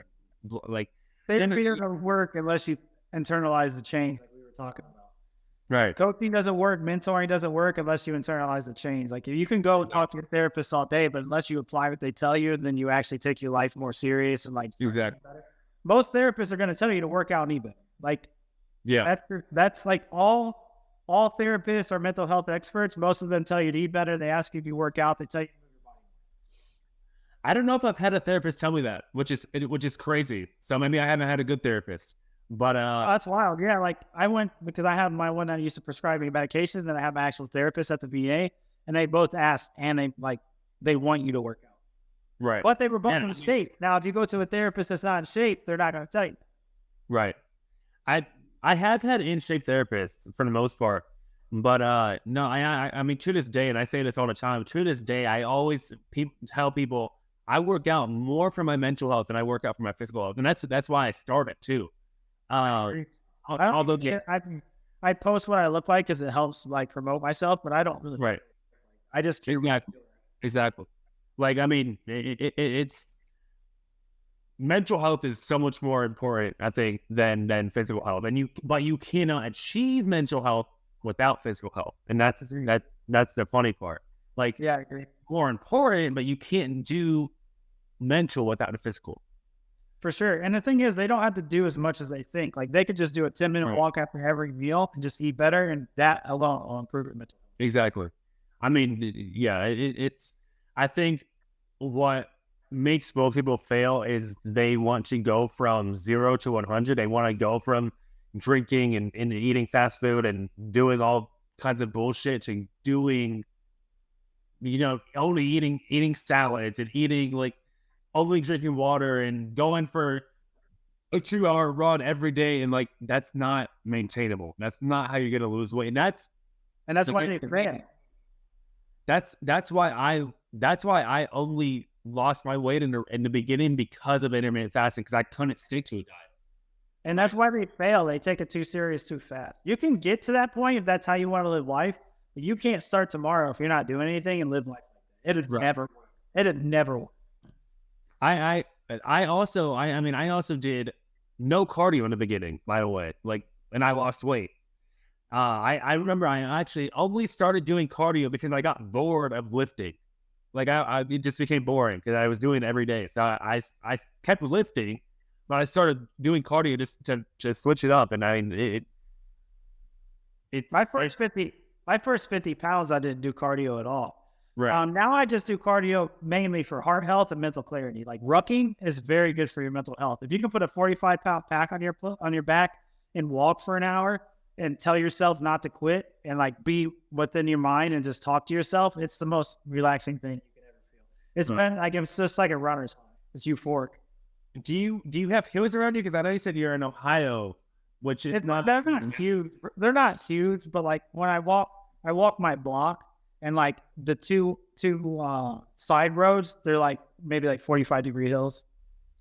Like, Therapy doesn't work unless you internalize the change, like we were talking about. right. Coaching doesn't work. Mentoring doesn't work unless you internalize the change. Like you can go talk to your therapist all day, but unless you apply what they tell you, then you actually take your life more serious and like. Exactly. Most therapists are going to tell you to work out and eat better. Like, yeah, that's like all therapists are mental health experts. Most of them tell you to eat better. They ask you if you work out. They tell you to move your body. I don't know if I've had a therapist tell me that, which is crazy. So maybe I haven't had a good therapist. But that's wild. Yeah, like I went because I have my one that used to prescribe me medication, and then I have my actual therapist at the VA, and they both asked, and they want you to work out. Right. But they were both in shape. Now, if you go to a therapist that's not in shape, they're not going to tell you. Right. I have had in shape therapists for the most part, but no, I mean, to this day, and I say this all the time, to this day, I always tell people I work out more for my mental health than I work out for my physical health, and that's why I started too. Although I post what I look like because it helps like promote myself, but I don't really. Right. I just exactly. Like, I mean, it's mental health is so much more important, I think, than physical health, but you cannot achieve mental health without physical health, and that's the funny part. Like, yeah, I agree. It's more important, but you can't do mental without the physical. For sure. And the thing is, they don't have to do as much as they think. Like they could just do a 10-minute walk after every meal and just eat better, and that alone will improve your mental health. Exactly. I mean, yeah, it's, I think what makes most people fail is they want to go from 0 to 100. They want to go from drinking and eating fast food and doing all kinds of bullshit to doing, only eating salads and eating like only drinking water and going for a 2 hour run every day. And like, that's not maintainable. That's not how you're going to lose weight. And And that's the why way- they fail. that's why I only lost my weight in the beginning because of intermittent fasting, because I couldn't stick to a diet. And that's why they fail. They take it too serious too fast. You can get to that point if that's how you want to live life, but you can't start tomorrow if you're not doing anything and live life like that. It'd Right. never work. It'd never work. I also did no cardio in the beginning, by the way, like, and I lost weight. I remember I actually only started doing cardio because I got bored of lifting. Like it just became boring because I was doing it every day. So I kept lifting, but I started doing cardio just to switch it up. And I mean, it's My first 50 pounds, I didn't do cardio at all. right. Now I just do cardio mainly for heart health and mental clarity. Like rucking is very good for your mental health. If you can put a 45-pound pack on your back and walk for an hour and tell yourself not to quit and like be within your mind and just talk to yourself, it's the most relaxing thing you can ever feel. It's been like, it's just like a runner's high. It's euphoric. Do you have hills around you? Because I know you said you're in Ohio, which is not. They're not huge. They're not huge, but like when I walk my block, and like the two side roads, they're like maybe like 45-degree hills.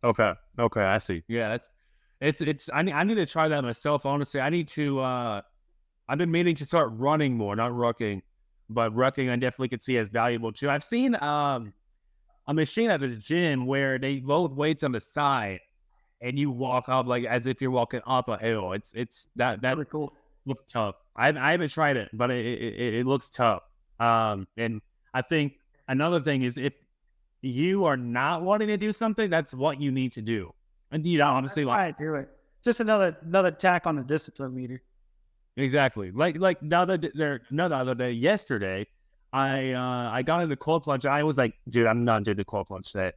Okay, I see. Yeah, it's. I need to try that myself. Honestly, I need to. I've been meaning to start running more, not rucking, but rucking I definitely could see as valuable too. I've seen a machine at the gym where they load weights on the side and you walk up like as if you're walking up a hill. It's that Really cool. looks tough. I haven't tried it, but it looks tough. And I think another thing is if you are not wanting to do something, that's what you need to do. And honestly, I do it. Just another tack on the discipline meter. exactly. Like the other day, yesterday, I got into cold plunge. I was like, dude, I'm not doing the cold plunge today.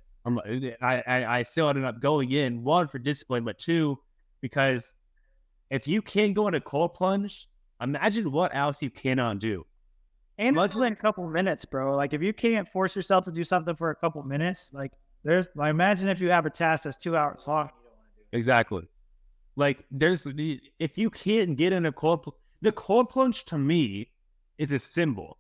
I still ended up going in, one, for discipline, but two, because if you can't go into cold plunge, imagine what else you cannot do. And it's in a couple minutes, bro. Like if you can't force yourself to do something for a couple minutes, like imagine if you have a task that's 2 hours long. Exactly. Like if you can't get in the cold plunge to me is a symbol.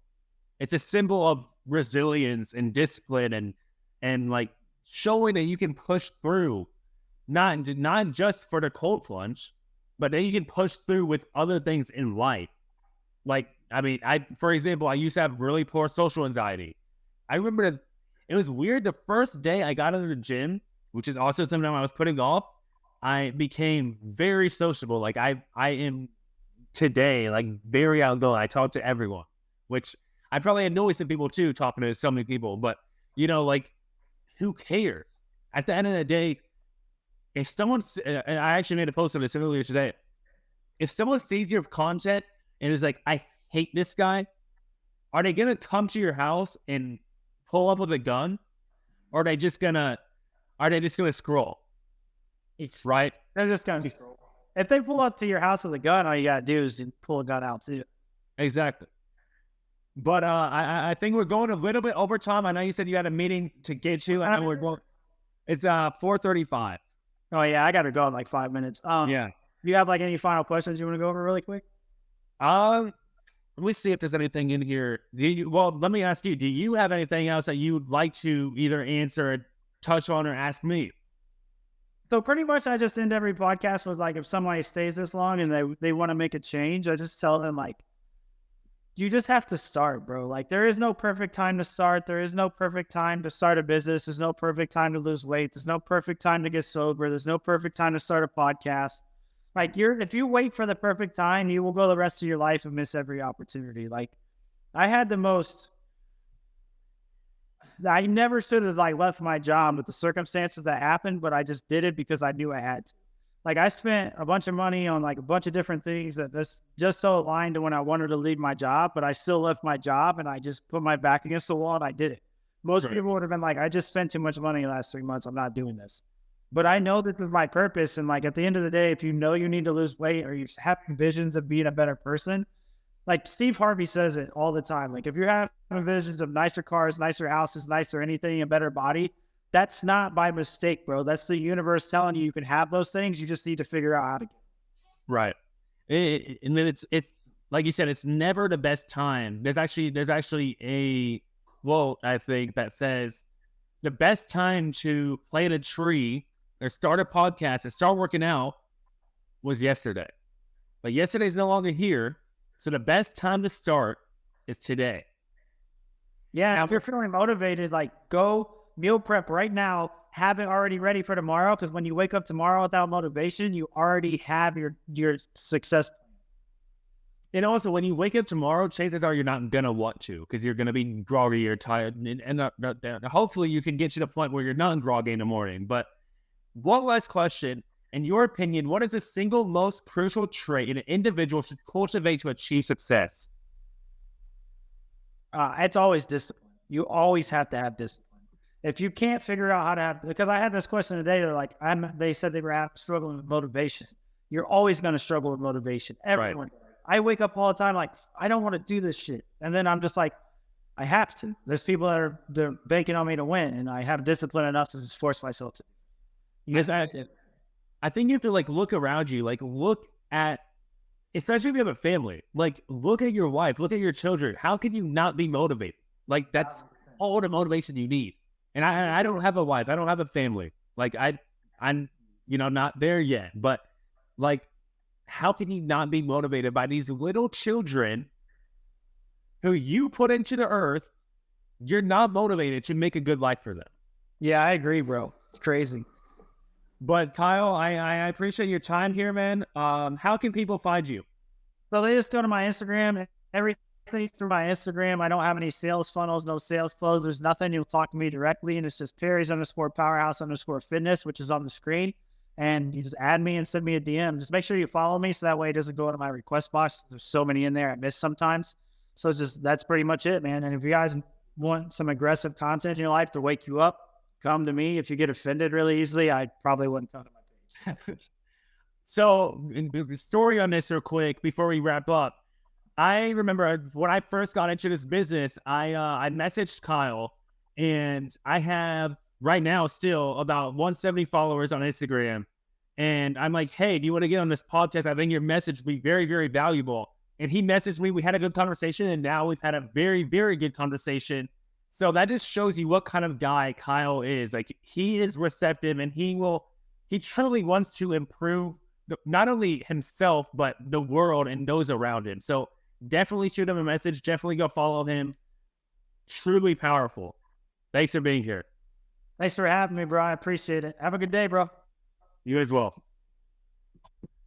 It's a symbol of resilience and discipline and like showing that you can push through, not just for the cold plunge, but that you can push through with other things in life. Like, I mean, for example, I used to have really poor social anxiety. I remember that it was weird. The first day I got into the gym, which is also something I was putting off, I became very sociable. Like I am today, like very outgoing. I talk to everyone, which I probably annoy some people too, talking to so many people, but like who cares? At the end of the day, if someone, and I actually made a post on this earlier today, if someone sees your content and is like, I hate this guy, are they going to come to your house and pull up with a gun? Or are they just going to scroll? It's right. They're just going to scroll. If they pull up to your house with a gun, all you got to do is pull a gun out too. Exactly. But I think we're going a little bit over time. I know you said you had a meeting to get to. I know we're going. It's 4:35. Oh yeah, I got to go in like 5 minutes. Yeah. Do you have like any final questions you want to go over really quick? Let me see if there's anything in here. Let me ask you. Do you have anything else that you'd like to either answer, touch on, or ask me? So pretty much, I just end every podcast with like, if somebody stays this long and they want to make a change, I just tell them like, you just have to start, bro. Like there is no perfect time to start. There is no perfect time to start a business. There's no perfect time to lose weight. There's no perfect time to get sober. There's no perfect time to start a podcast. Like if you wait for the perfect time, you will go the rest of your life and miss every opportunity. Like I never should have like left my job with the circumstances that happened, but I just did it because I knew I had to. Like I spent a bunch of money on like a bunch of different things that this just so aligned to when I wanted to leave my job, but I still left my job and I just put my back against the wall and I did it. Most people would have been like, I just spent too much money the last 3 months. I'm not doing this. But I know this is my purpose. And like at the end of the day, if you know you need to lose weight or you have visions of being a better person, like Steve Harvey says it all the time. Like if you're having visions of nicer cars, nicer houses, nicer anything, a better body, that's not by mistake, bro. That's the universe telling you can have those things. You just need to figure out how to get them. Right. And then it's like you said, it's never the best time. There's actually a quote, I think, that says the best time to plant a tree or start a podcast and start working out was yesterday. But yesterday's no longer here. So the best time to start is today. Yeah. Now, if you're feeling motivated, like go meal prep right now, have it already ready for tomorrow. Because when you wake up tomorrow without motivation, you already have your success. And also, when you wake up tomorrow, chances are you're not going to want to because you're going to be groggy or tired. And hopefully you can get to the point where you're not groggy in the morning. But one last question. In your opinion, what is the single most crucial trait an individual should cultivate to achieve success? It's always discipline. You always have to have discipline. If you can't figure out how to have, because I had this question today, they're like, they said they were struggling with motivation. You're always going to struggle with motivation. Everyone. Right. I wake up all the time like, I don't want to do this shit. And then I'm just like, I have to. There's people that they're banking on me to win, and I have discipline enough to just force myself to. Yes, I think you have to like look around you, like look at, especially if you have a family, like look at your wife, look at your children. How can you not be motivated? Like that's all the motivation you need. And I don't have a wife. I don't have a family. Like I'm, not there yet, but like, how can you not be motivated by these little children who you put into the earth? You're not motivated to make a good life for them. Yeah, I agree, bro. It's crazy. But Kyle, I appreciate your time here, man. How can people find you? So they just go to my Instagram. Everything's through my Instagram. I don't have any sales funnels, no sales flows. There's nothing. You'll talk to me directly, and it's just Perry's_powerhouse_fitness, which is on the screen. And you just add me and send me a DM. Just make sure you follow me so that way it doesn't go into my request box. There's so many in there I miss sometimes. So that's pretty much it, man. And if you guys want some aggressive content in your life to wake you up, come to me. If you get offended really easily, I probably wouldn't come to my page. So, story on this real quick before we wrap up. I remember when I first got into this business, I messaged Kyle, and I have right now still about 170 followers on Instagram. And I'm like, hey, do you want to get on this podcast? I think your message would be very, very valuable. And he messaged me. We had a good conversation, and now we've had a very, very good conversation. So that just shows you what kind of guy Kyle is. Like, he is receptive, and he truly wants to improve not only himself, but the world and those around him. So definitely shoot him a message. Definitely go follow him. Truly powerful. Thanks for being here. Thanks for having me, bro. I appreciate it. Have a good day, bro. You as well.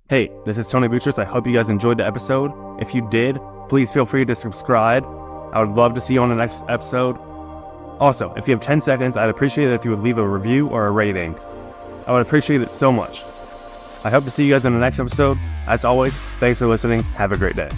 Hey, this is Tony Boutrous. I hope you guys enjoyed the episode. If you did, please feel free to subscribe. I would love to see you on the next episode. Also, if you have 10 seconds, I'd appreciate it if you would leave a review or a rating. I would appreciate it so much. I hope to see you guys in the next episode. As always, thanks for listening. Have a great day.